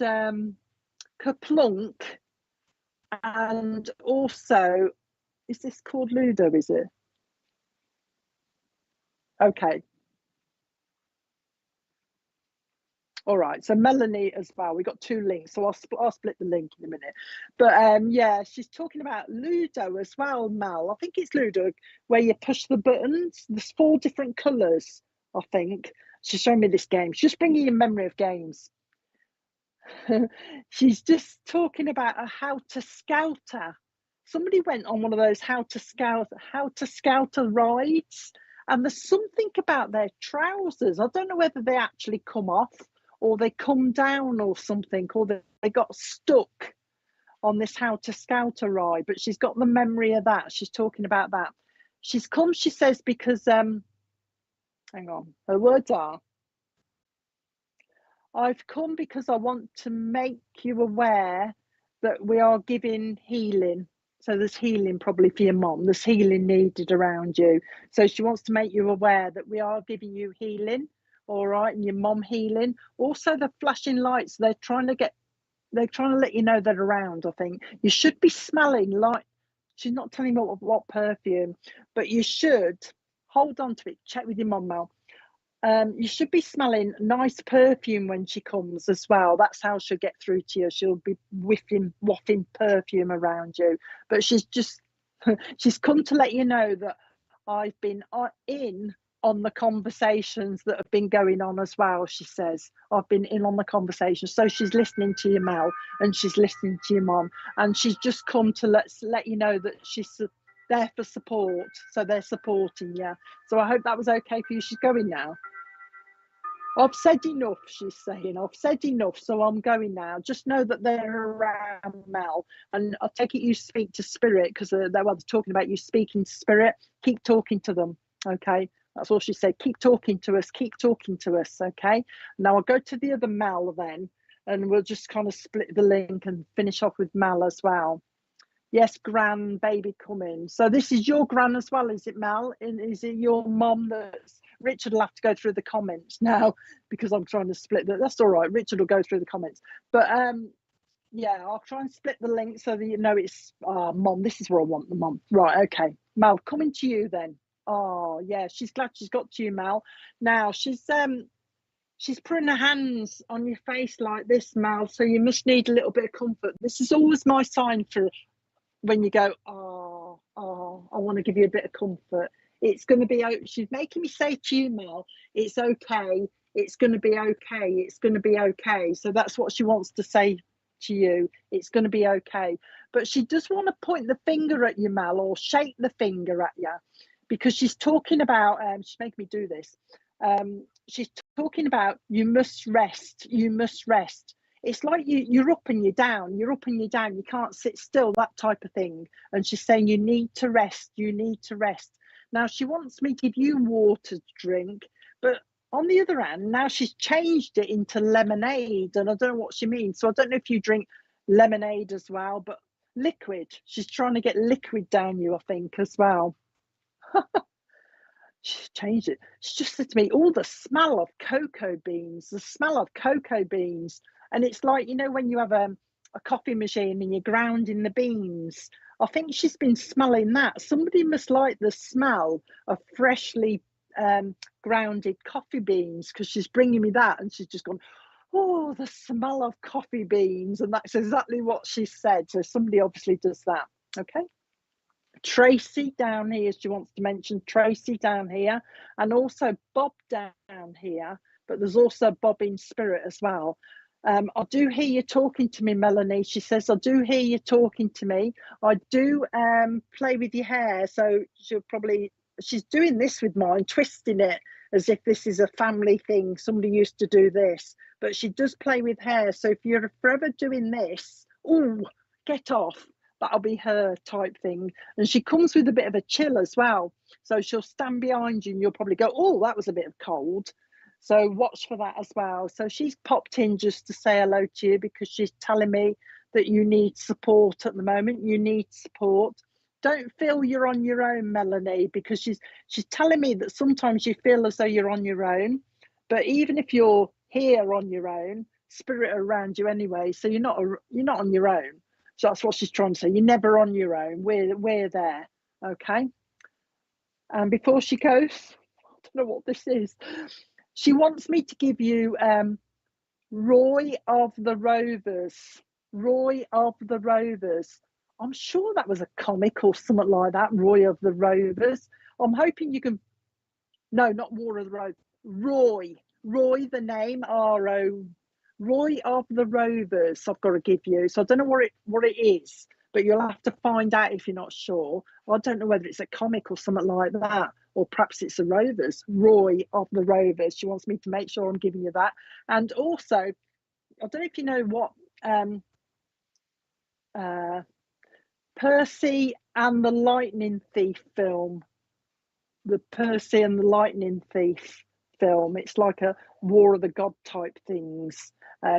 Kaplunk, and also, is this called Ludo? Is it? Okay. All right, so Melanie as well. We got 2 links, so I'll split the link in a minute. But yeah, she's talking about Ludo as well, Mel. I think it's Ludo, where you push the buttons. There's 4 different colours, I think. She's showing me this game. She's just bringing in memory of games. She's just talking about a how to scouter. Somebody went on one of those how to scouter rides, and there's something about their trousers. I don't know whether they actually come off or they come down or something, or they got stuck on this how to scouter ride. But she's got the memory of that. She's talking about that. She's come, she says, because hang on, her words are, I've come because I want to make you aware that we are giving healing. So there's healing probably for your mom. There's healing needed around you. So she wants to make you aware that we are giving you healing, all right, and your mom healing. Also the flashing lights, they're trying to let you know they're around, I think. You should be smelling like, she's not telling me what perfume, but you should hold on to it. Check with your mom, Mel. You should be smelling nice perfume when she comes as well. That's how she'll get through to you. She'll be wafting perfume around you. But she's come to let you know that I've been in on the conversations that have been going on as well, she says. I've been in on the conversation. So she's listening to you, Mel, and she's listening to your mom. And she's just come to let you know that she's there for support. So they're supporting you. So I hope that was okay for you. She's going now. I've said enough, she's saying. I've said enough, so I'm going now. Just know that they're around, Mel. And I take it you speak to spirit, because they're talking about you speaking to spirit. Keep talking to them, okay? That's all she said. Keep talking to us, okay? Now I'll go to the other Mel then, and we'll just kind of split the link and finish off with Mel as well. Yes, gran, baby coming. So this is your gran as well, is it, Mel? And is it your mum that's... Richard will have to go through the comments now because I'm trying to split that. That's all right. Richard will go through the comments. But yeah, I'll try and split the link so that you know it's mum. This is where I want the mum. Right, okay. Mel, coming to you then. Oh yeah, she's glad she's got to you, Mel. Now she's putting her hands on your face like this, Mel. So you must need a little bit of comfort. This is always my sign for when you go, oh, I want to give you a bit of comfort. It's going to be, she's making me say to you, Mel, it's okay. It's going to be okay. It's going to be okay. So that's what she wants to say to you. It's going to be okay. But she does want to point the finger at you, Mel, or shake the finger at you, because she's talking about, she's making me do this. She's talking about you must rest. You must rest. It's like you're up and you're down, you're up and you're down, you can't sit still, that type of thing. And she's saying you need to rest, you need to rest. Now she wants me to give you water to drink, but on the other hand, now she's changed it into lemonade, and I don't know what she means. So I don't know if you drink lemonade as well, but liquid. She's trying to get liquid down you, I think, as well. She's changed it. She just said to me, oh, the smell of cocoa beans, the smell of cocoa beans. And it's like, you know, when you have a coffee machine and you're grounding the beans. I think she's been smelling that. Somebody must like the smell of freshly grounded coffee beans, because she's bringing me that, and she's just gone, oh, the smell of coffee beans. And that's exactly what she said. So somebody obviously does that. Okay. Tracy down here, she wants to mention Tracy down here, and also Bob down here, but there's also Bob in spirit as well. I do hear you talking to me, Melanie. She says, I do hear you talking to me. I do play with your hair. So she's doing this with mine, twisting it as if this is a family thing. Somebody used to do this, but she does play with hair. So if you're forever doing this, oh, get off. That'll be her type thing. And she comes with a bit of a chill as well. So she'll stand behind you and you'll probably go, oh, that was a bit of cold. So watch for that as well. So she's popped in just to say hello to you, because she's telling me that you need support at the moment. You need support. Don't feel you're on your own, Melanie, because she's telling me that sometimes you feel as though you're on your own. But even if you're here on your own, spirit around you anyway. So you're not on your own. So that's what she's trying to say. You're never on your own. We're there. Okay. And before she goes, I don't know what this is. She wants me to give you Roy of the Rovers. Roy of the Rovers. I'm sure that was a comic or something like that. Roy of the Rovers. I'm hoping you can. No, not War of the Rovers. Roy. Roy, the name. R-O. Roy of the Rovers. I've got to give you. So I don't know what it is, but you'll have to find out if you're not sure. I don't know whether it's a comic or something like that, or perhaps it's the Rovers. Roy of the Rovers. She wants me to make sure I'm giving you that. And also, I don't know if you know what Percy and the Lightning Thief film. The Percy and the Lightning Thief film. It's like a War of the God type things.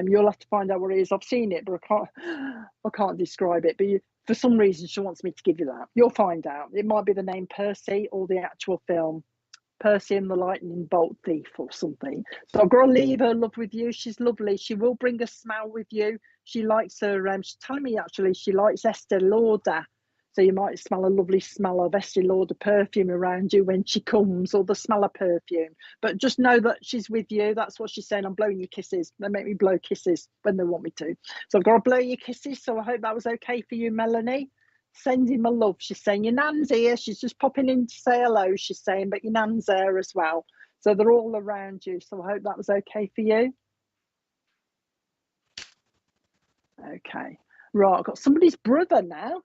You'll have to find out what it is. I've seen it, but I can't describe it. But for some reason, she wants me to give you that. You'll find out. It might be the name Percy or the actual film, Percy and the Lightning Bolt Thief or something. So I've got to leave her love with you. She's lovely. She will bring a smell with you. She likes her. She's telling me actually she likes Estee Lauder. So you might smell a lovely smell of Estee Lauder perfume around you when she comes, or the smell of perfume. But just know that she's with you. That's what she's saying. I'm blowing you kisses. They make me blow kisses when they want me to. So I've got to blow you kisses. So I hope that was okay for you, Melanie. Sending my love. She's saying your nan's here. She's just popping in to say hello, she's saying, but your nan's there as well. So they're all around you. So I hope that was okay for you. Okay. Right, I've got somebody's brother now.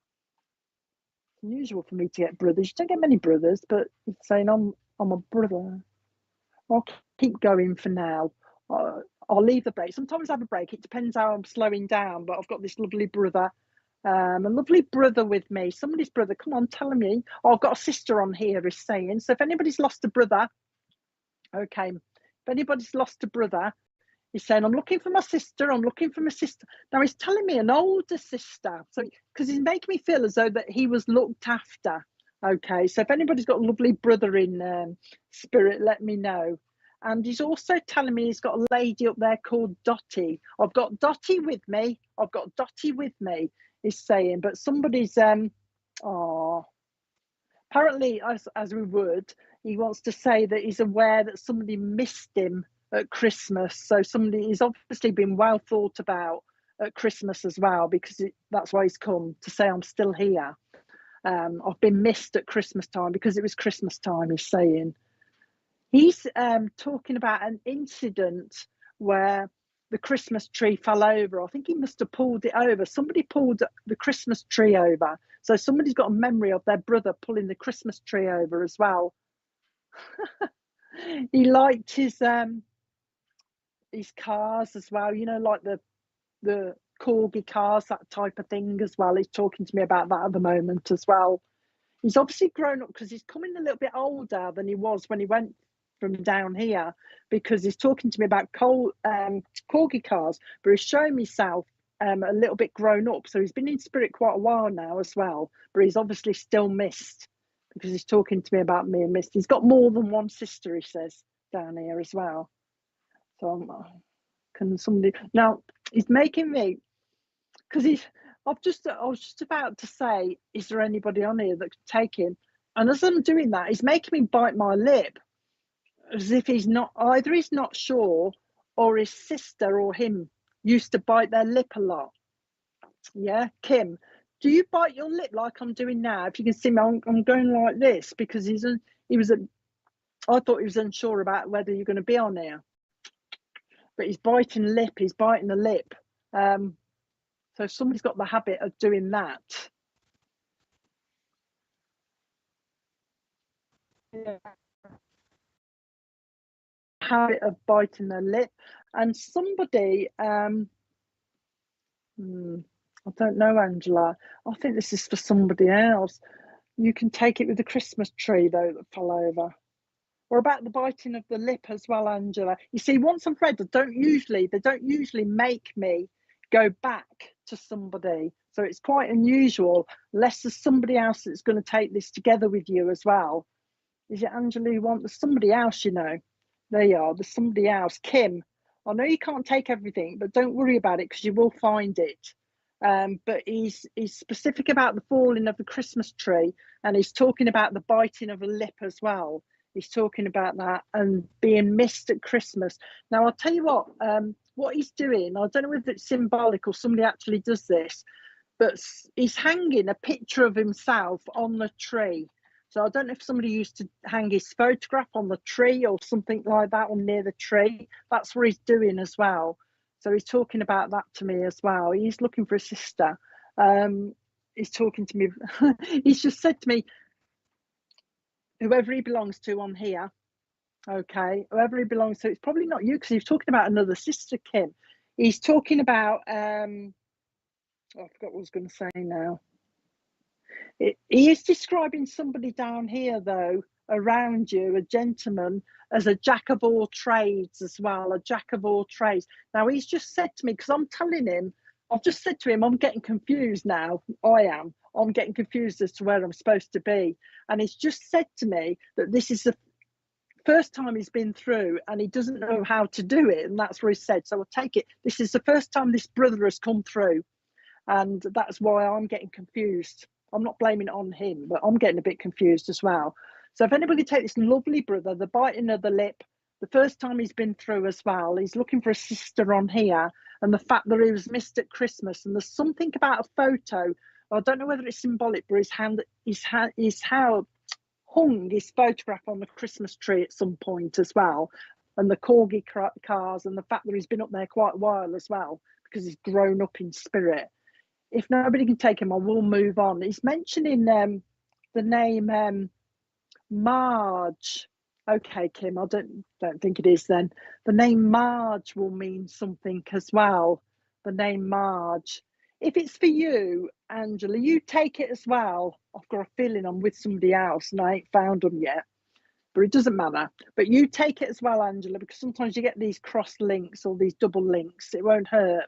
Unusual for me to get brothers. You don't get many brothers, but it's saying I'm a brother. I'll keep going for now. I'll leave the break. Sometimes I have a break. It depends how I'm slowing down, but I've got this lovely brother, a lovely brother with me. Somebody's brother. Come on, tell me. Oh, I've got a sister on here is saying. So if anybody's lost a brother, okay. If anybody's lost a brother, He's saying, I'm looking for my sister. I'm looking for my sister. Now he's telling me an older sister. So, because he's making me feel as though that he was looked after. Okay. So if anybody's got a lovely brother in spirit, let me know. And he's also telling me he's got a lady up there called Dottie. I've got Dottie with me. I've got Dottie with me, he's saying. But somebody's, apparently, as we would, he wants to say that he's aware that somebody missed him at Christmas. So somebody, he's obviously been well thought about at Christmas as well, because that's why he's come to say, I'm still here. I've been missed at Christmas time because it was Christmas time, he's saying. He's talking about an incident where the Christmas tree fell over. I think he must have pulled it over. Somebody pulled the Christmas tree over. So somebody's got a memory of their brother pulling the Christmas tree over as well. He liked his cars as well, you know, like the corgi cars, that type of thing as well. He's talking to me about that at the moment as well. He's obviously grown up because he's coming a little bit older than he was when he went from down here, because he's talking to me about corgi cars, but he's showing himself a little bit grown up. So he's been in spirit quite a while now as well, but he's obviously still missed because he's talking to me about me and missed. He's got more than one sister, he says, down here as well. So can somebody now? He's making me, because I was just about to say, is there anybody on here that could take him? And as I'm doing that, he's making me bite my lip, as if he's not sure, or his sister or him used to bite their lip a lot. Yeah, Kim, do you bite your lip like I'm doing now? If you can see me, I'm going like this because I thought he was unsure about whether you're going to be on here, but he's biting the lip. He's biting the lip. So somebody's got the habit of doing that. Yeah. Habit of biting their lip. And somebody, I don't know, Angela. I think this is for somebody else. You can take it with the Christmas tree, though, that fell over. Or about the biting of the lip as well, Angela. You see, once I've read, they don't usually make me go back to somebody. So it's quite unusual, unless there's somebody else that's going to take this together with you as well. Is it Angela you want? There's somebody else, you know. There you are. There's somebody else. Kim, I know you can't take everything, but don't worry about it because you will find it. But he's specific about the falling of the Christmas tree, and he's talking about the biting of a lip as well. He's talking about that and being missed at Christmas. Now, I'll tell you what he's doing. I don't know if it's symbolic or somebody actually does this, but he's hanging a picture of himself on the tree. So I don't know if somebody used to hang his photograph on the tree or something like that, or near the tree. That's what he's doing as well. So he's talking about that to me as well. He's looking for a sister. He's talking to me. He's just said to me, whoever he belongs to on here, okay, whoever he belongs to, it's probably not you because he's talking about another sister, Kim. He's talking about, I forgot what I was going to say now. He is describing somebody down here, though, around you, a gentleman, as a jack of all trades as well, a jack of all trades. Now, he's just said to me, because I'm telling him, I've just said to him, I'm getting confused now. I'm getting confused as to where I'm supposed to be. And he's just said to me that this is the first time he's been through and he doesn't know how to do it. And that's what he said. So I'll take it. This is the first time this brother has come through. And that's why I'm getting confused. I'm not blaming it on him, but I'm getting a bit confused as well. So if anybody take this lovely brother, the biting of the lip, the first time he's been through as well, he's looking for a sister on here, and the fact that he was missed at Christmas, and there's something about a photo. I don't know whether it's symbolic, but he's hung his photograph on the Christmas tree at some point as well, and the corgi cars, and the fact that he's been up there quite a while as well, because he's grown up in spirit. If nobody can take him, I will move on. He's mentioning the name Marge. Okay, Kim, I don't think it is then. The name Marge will mean something as well. The name Marge. If it's for you, Angela, you take it as well. I've got a feeling I'm with somebody else and I ain't found them yet. but it doesn't matter. But you take it as well, Angela, because sometimes you get these cross links or these double links. It won't hurt.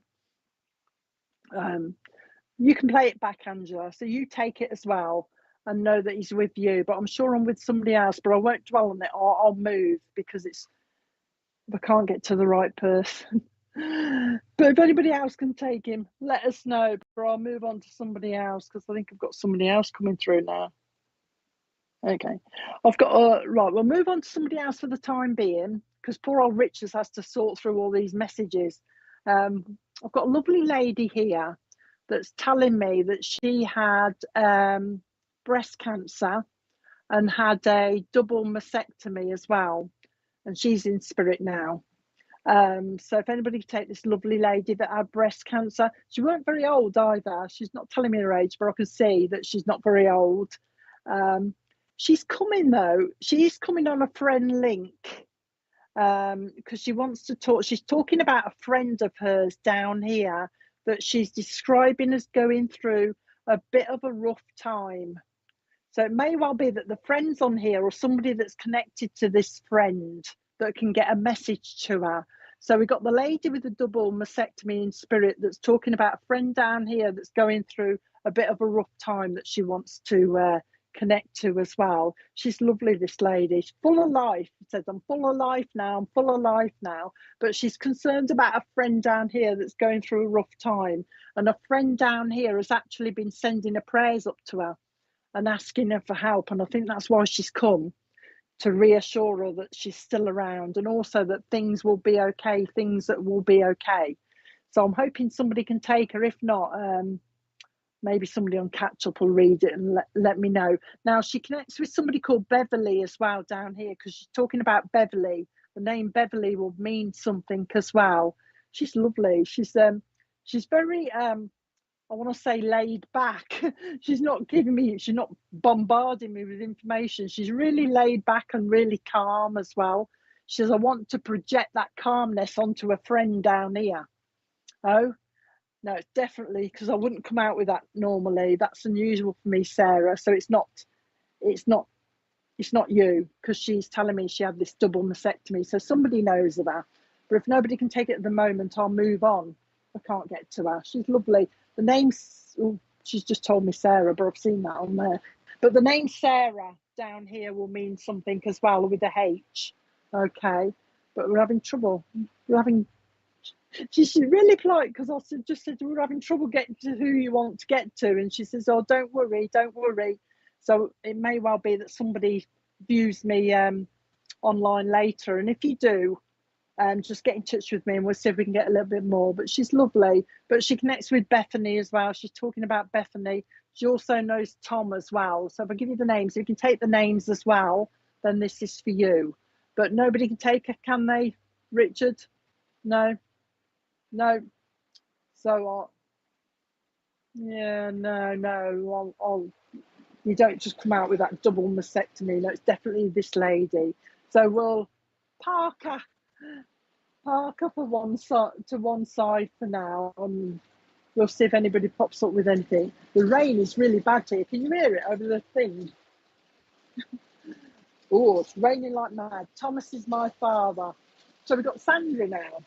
You can play it back, Angela. So you take it as well and know that he's with you. But I'm sure I'm with somebody else, but I won't dwell on it. I'll move because I can't get to the right person. But if anybody else can take him, let us know. But I'll move on to somebody else because I think I've got somebody else coming through now. Okay, I've got right. We'll move on to somebody else for the time being because poor old Richards has to sort through all these messages. I've got a lovely lady here that's telling me that she had breast cancer and had a double mastectomy as well, and she's in spirit now. So if anybody could take this lovely lady that had breast cancer, she weren't very old either. She's not telling me her age, but I can see that she's not very old. She's coming though. She's coming on a friend link because she wants to talk. She's talking about a friend of hers down here that she's describing as going through a bit of a rough time. So it may well be that the friend's on here or somebody that's connected to this friend that can get a message to her. So we've got the lady with the double mastectomy in spirit that's talking about a friend down here that's going through a bit of a rough time that she wants to connect to as well. She's lovely, this lady. She's full of life. She says, I'm full of life now, I'm full of life now. But she's concerned about a friend down here that's going through a rough time. And a friend down here has actually been sending her prayers up to her and asking her for help. And I think that's why she's come, to reassure her that she's still around and also that things will be okay, things that will be okay. So I'm hoping somebody can take her. If not, maybe somebody on Catch Up will read it and let me know. Now, she connects with somebody called Beverly as well down here because she's talking about Beverly. The name Beverly will mean something as well. She's lovely. She's very, I want to say laid back. She's not bombarding me with information. She's really laid back and really calm as well. She says, I want to project that calmness onto a friend down here. Oh, no, it's definitely because I wouldn't come out with that normally. That's unusual for me, Sarah. So it's not you, because she's telling me she had this double mastectomy. So somebody knows of her. But if nobody can take it at the moment, I'll move on. I can't get to her. She's lovely. The name's, she's just told me Sarah, but I've seen that on there. But the name Sarah down here will mean something as well with a H. Okay. But we're having trouble. She's really polite because I just said we're having trouble getting to who you want to get to. And she says, oh, don't worry. So it may well be that somebody views me online later. And if you do, just get in touch with me and we'll see if we can get a little bit more. But she's lovely. But she connects with Bethany as well. She's talking about Bethany. She also knows Tom as well. So if I give you the names, if you can take the names as well, then this is for you. But nobody can take her, can they, Richard? No. So no. You don't just come out with that double mastectomy. No, it's definitely this lady. So we'll park her for one side for now, and we'll see if anybody pops up with anything. The rain is really bad here. Can you hear it over the thing? Oh, it's raining like mad. Thomas is my father. So we've got Sandra now.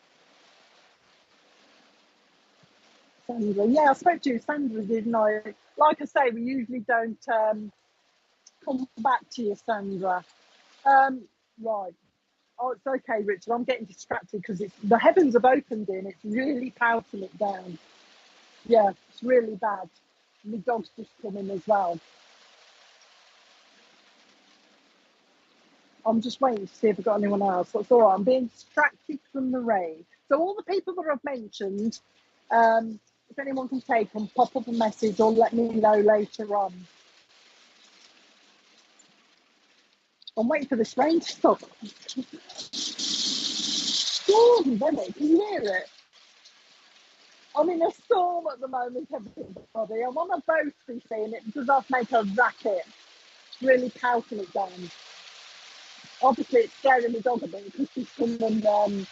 Sandra, yeah, I spoke to you, Sandra, didn't I? Like I say, we usually don't come back to you, Sandra. Right. Oh, it's okay, Richard. I'm getting distracted because the heavens have opened in. It's really pelting it down. Yeah, it's really bad. My dog's just come in as well. I'm just waiting to see if I've got anyone else. That's all right. I'm being distracted from the rain. So all the people that I've mentioned, if anyone can take them, pop up a message or let me know later on. I'm waiting for this rain to stop. Storm, isn't it? Can you hear it? I'm in a storm at the moment, everybody. I'm on a boat, you see, and it does not make a racket. It's really pelting it down. Obviously, it's scaring the dog a bit because she's come and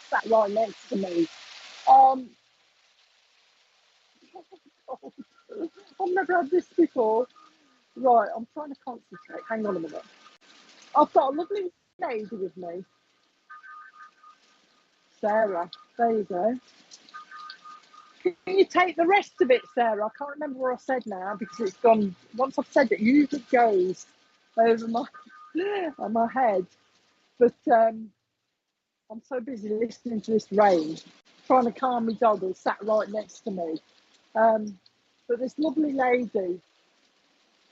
sat right next to me. I've never had this before. Right, I'm trying to concentrate. Hang on a minute. I've got a lovely lady with me, Sarah. There you go. Can you take the rest of it, Sarah? I can't remember what I said now because it's gone. Once I've said it, usually goes over my head. But I'm so busy listening to this rain, trying to calm my dog who sat right next to me. But this lovely lady,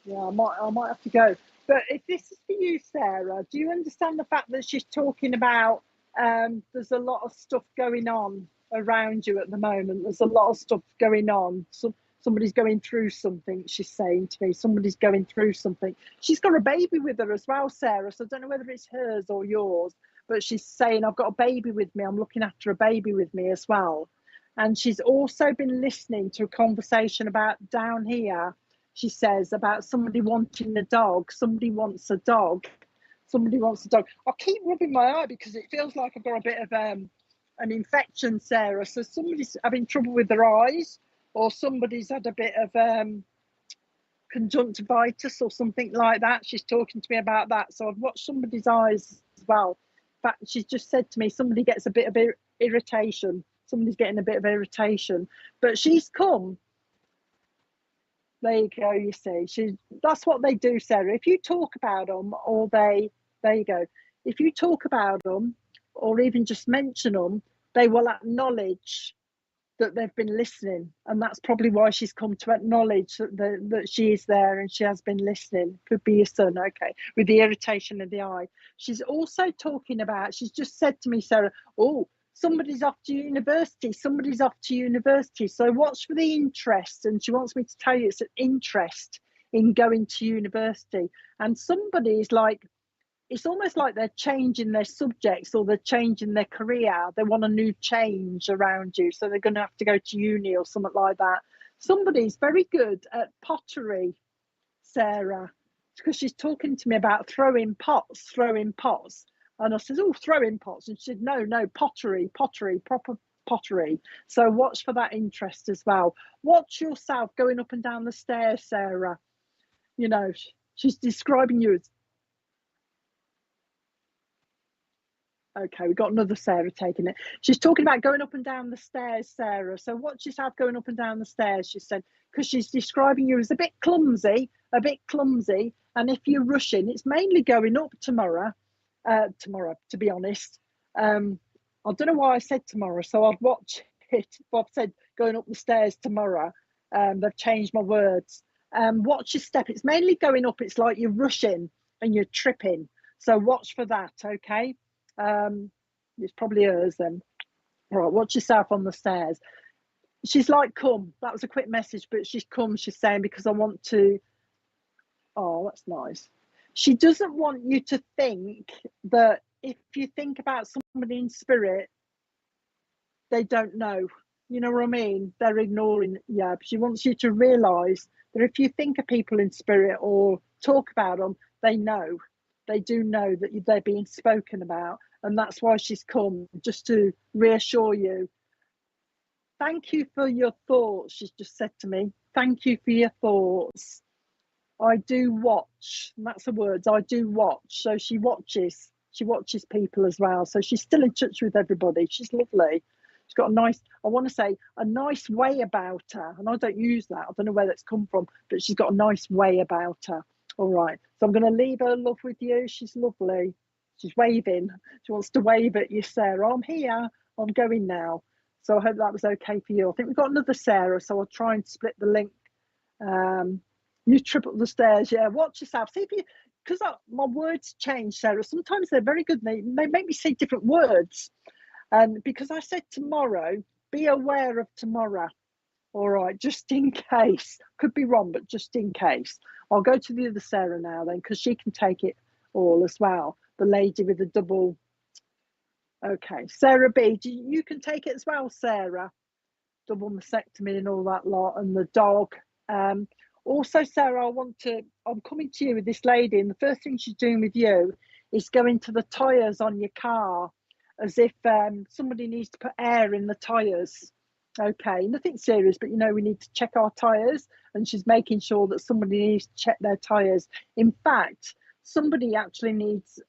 yeah, I might have to go. But if this is for you, Sarah, do you understand the fact that she's talking about there's a lot of stuff going on around you at the moment? There's a lot of stuff going on. Somebody's going through something, she's saying to me. Somebody's going through something. She's got a baby with her as well, Sarah, so I don't know whether it's hers or yours, but she's saying, I've got a baby with me. I'm looking after a baby with me as well. And she's also been listening to a conversation about down here. She says about somebody wanting a dog. Somebody wants a dog. Somebody wants a dog. I keep rubbing my eye because it feels like I've got a bit of an infection, Sarah. So somebody's having trouble with their eyes, or somebody's had a bit of conjunctivitis or something like that. She's talking to me about that. So I've watched somebody's eyes as well. In fact, she's just said to me, somebody gets a bit of irritation. Somebody's getting a bit of irritation. But she's come. There you go, you see. That's what they do, Sarah. If you talk about them, or there you go. If you talk about them, or even just mention them, they will acknowledge that they've been listening. And that's probably why she's come to acknowledge that she is there and she has been listening. Could be your son, okay, with the irritation of the eye. She's also talking about, she's just said to me, Sarah, oh, somebody's off to university. Somebody's off to university. So watch for the interest. And she wants me to tell you it's an interest in going to university. And somebody's like, it's almost like they're changing their subjects or they're changing their career. They want a new change around you. So they're going to have to go to uni or something like that. Somebody's very good at pottery, Sarah, because she's talking to me about throwing pots. And I said, oh, throwing pots. And she said, no, pottery, proper pottery. So watch for that interest as well. Watch yourself going up and down the stairs, Sarah. You know, she's describing you as, okay, we've got another Sarah taking it. She's talking about going up and down the stairs, Sarah. So watch yourself going up and down the stairs, she said, because she's describing you as a bit clumsy. And if you're rushing, it's mainly going up tomorrow, to be honest. I don't know why I said tomorrow, so I'd watch it. Bob said going up the stairs tomorrow. They've changed my words. Watch your step. It's mainly going up. It's like you're rushing and you're tripping. So watch for that, okay? It's probably hers then. All right, watch yourself on the stairs. She's like, come. That was a quick message, but she's come. She's saying, because I want to. Oh, that's nice. She doesn't want you to think that if you think about somebody in spirit, they don't know. You know what I mean? They're ignoring. Yeah, she wants you to realise that if you think of people in spirit or talk about them, they know. They do know that they're being spoken about. And that's why she's come, just to reassure you. Thank you for your thoughts, she's just said to me. Thank you for your thoughts. I do watch. And that's the words. I do watch. So she watches. She watches people as well. So she's still in touch with everybody. She's lovely. She's got a nice, I want to say, a nice way about her. And I don't use that. I don't know where that's come from, but she's got a nice way about her. All right. So I'm going to leave her love with you. She's lovely. She's waving. She wants to wave at you, Sarah. I'm here. I'm going now. So I hope that was okay for you. I think we've got another Sarah, so I'll try and split the link. You trip up the stairs. Yeah, watch yourself. See if you, because my words change, Sarah. Sometimes they're very good. They make me say different words. And because I said tomorrow, be aware of tomorrow. All right, just in case. Could be wrong, but just in case. I'll go to the other Sarah now then, because she can take it all as well. The lady with the double. Okay, Sarah B, you can take it as well, Sarah. Double mastectomy and all that lot, and the dog. Also, Sarah, I'm coming to you with this lady, and the first thing she's doing with you is going to the tyres on your car, as if somebody needs to put air in the tyres. Okay, nothing serious, but we need to check our tyres, and she's making sure that somebody needs to check their tyres. In fact, somebody actually needs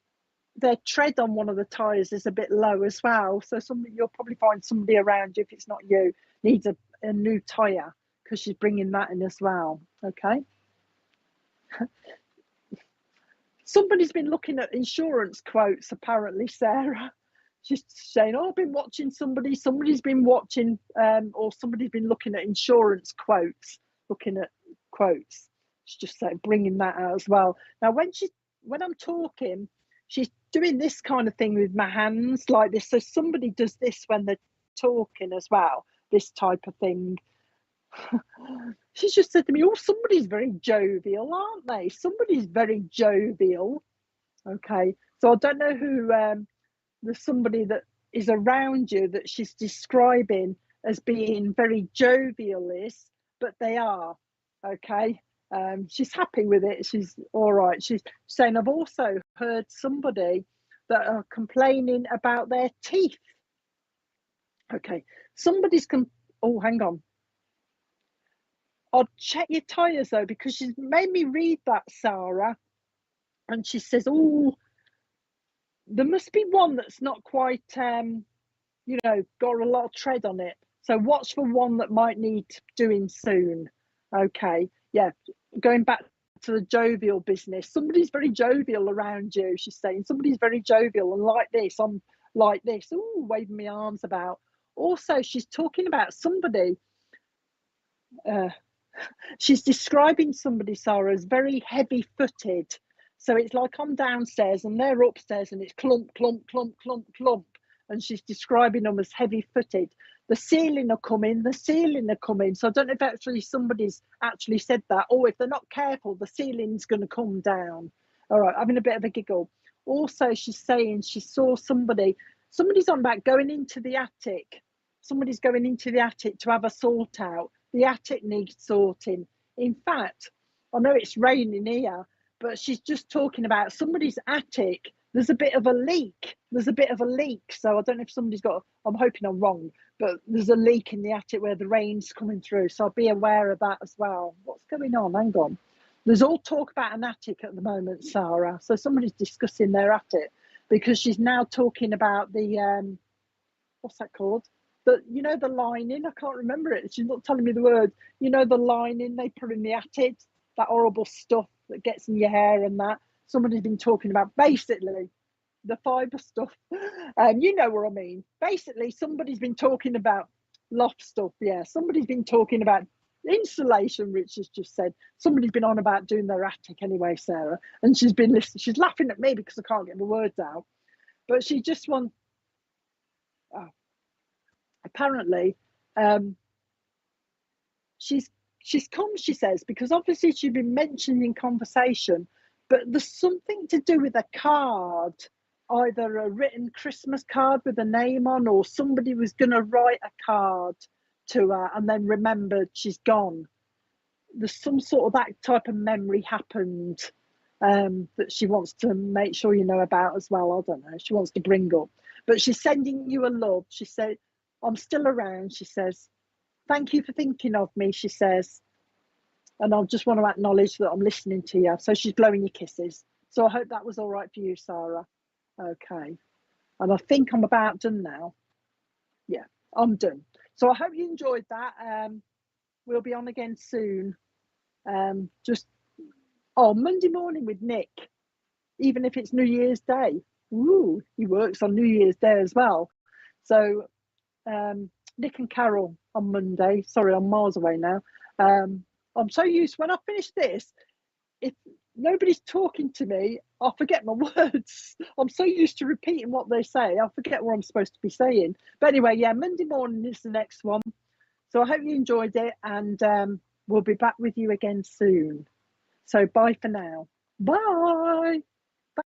their tread on one of the tyres is a bit low as well. So you'll probably find somebody around you, if it's not you, needs a new tyre, because she's bringing that in as well. Okay. Somebody's been looking at insurance quotes, apparently, Sarah. She's saying, oh, I've been watching somebody's been watching, or somebody's been looking at insurance quotes, She's just like bringing that out as well. Now, when I'm talking, she's doing this kind of thing with my hands like this. So somebody does this when they're talking as well, this type of thing. She's just said to me, oh, somebody's very jovial, aren't they? Somebody's very jovial. Okay, so I don't know who there's somebody that is around you that she's describing as being very jovial is, but they are. Okay, she's happy with it. She's all right. She's saying, I've also heard somebody that are complaining about their teeth. Okay, oh, hang on. I'll check your tyres though, because she's made me read that, Sarah. And she says, oh, there must be one that's not quite, you know, got a lot of tread on it. So watch for one that might need doing soon. Okay, yeah, going back to the jovial business. Somebody's very jovial around you, she's saying. Somebody's very jovial and like this. I'm like this. Oh, waving my arms about. Also, she's talking about somebody. She's describing somebody, Sarah, as very heavy-footed. So it's like I'm downstairs and they're upstairs and it's clump, clump, clump, clump, clump. And she's describing them as heavy-footed. The ceiling will come in. So I don't know if actually somebody's actually said that, or if they're not careful, the ceiling's going to come down. All right, having a bit of a giggle. Also, she's saying she saw somebody's on about going into the attic. Somebody's going into the attic to have a sort out. The attic needs sorting. In fact, I know it's raining here, but she's just talking about somebody's attic. There's a bit of a leak. So I don't know if somebody's I'm hoping I'm wrong, but there's a leak in the attic where the rain's coming through. So I'll be aware of that as well. What's going on? Hang on. There's all talk about an attic at the moment, Sarah. So somebody's discussing their attic, because she's now talking about the, what's that called? You know, the lining, I can't remember it. She's not telling me the word. You know, the lining they put in the attic, that horrible stuff that gets in your hair and that. Somebody's been talking about basically the fibre stuff. You know what I mean. Basically, somebody's been talking about loft stuff. Yeah, somebody's been talking about insulation, Rich has just said. Somebody's been on about doing their attic anyway, Sarah. And she's been listening. She's laughing at me because I can't get the words out. But she just wants... Oh. Apparently, she's come, she says, because obviously she's been mentioned in conversation, but there's something to do with a card, either a written Christmas card with a name on, or somebody was going to write a card to her and then remembered she's gone. There's some sort of that type of memory happened that she wants to make sure you know about as well. I don't know, she wants to bring up. But she's sending you a love. She said, I'm still around, she says. Thank you for thinking of me, she says. And I just want to acknowledge that I'm listening to you. So she's blowing you kisses. So I hope that was all right for you, Sarah. Okay. And I think I'm about done now. Yeah, I'm done. So I hope you enjoyed that. We'll be on again soon. Monday morning with Nick, even if it's New Year's Day. Ooh, he works on New Year's Day as well. So Nick and Carol on Monday. Sorry, I'm miles away now. I'm so used, when I finish this, if nobody's talking to me, I forget my words. I'm so used to repeating what they say, I forget what I'm supposed to be saying. But anyway, yeah, Monday morning is the next one. So I hope you enjoyed it, and we'll be back with you again soon. So bye for now. Bye. Bye.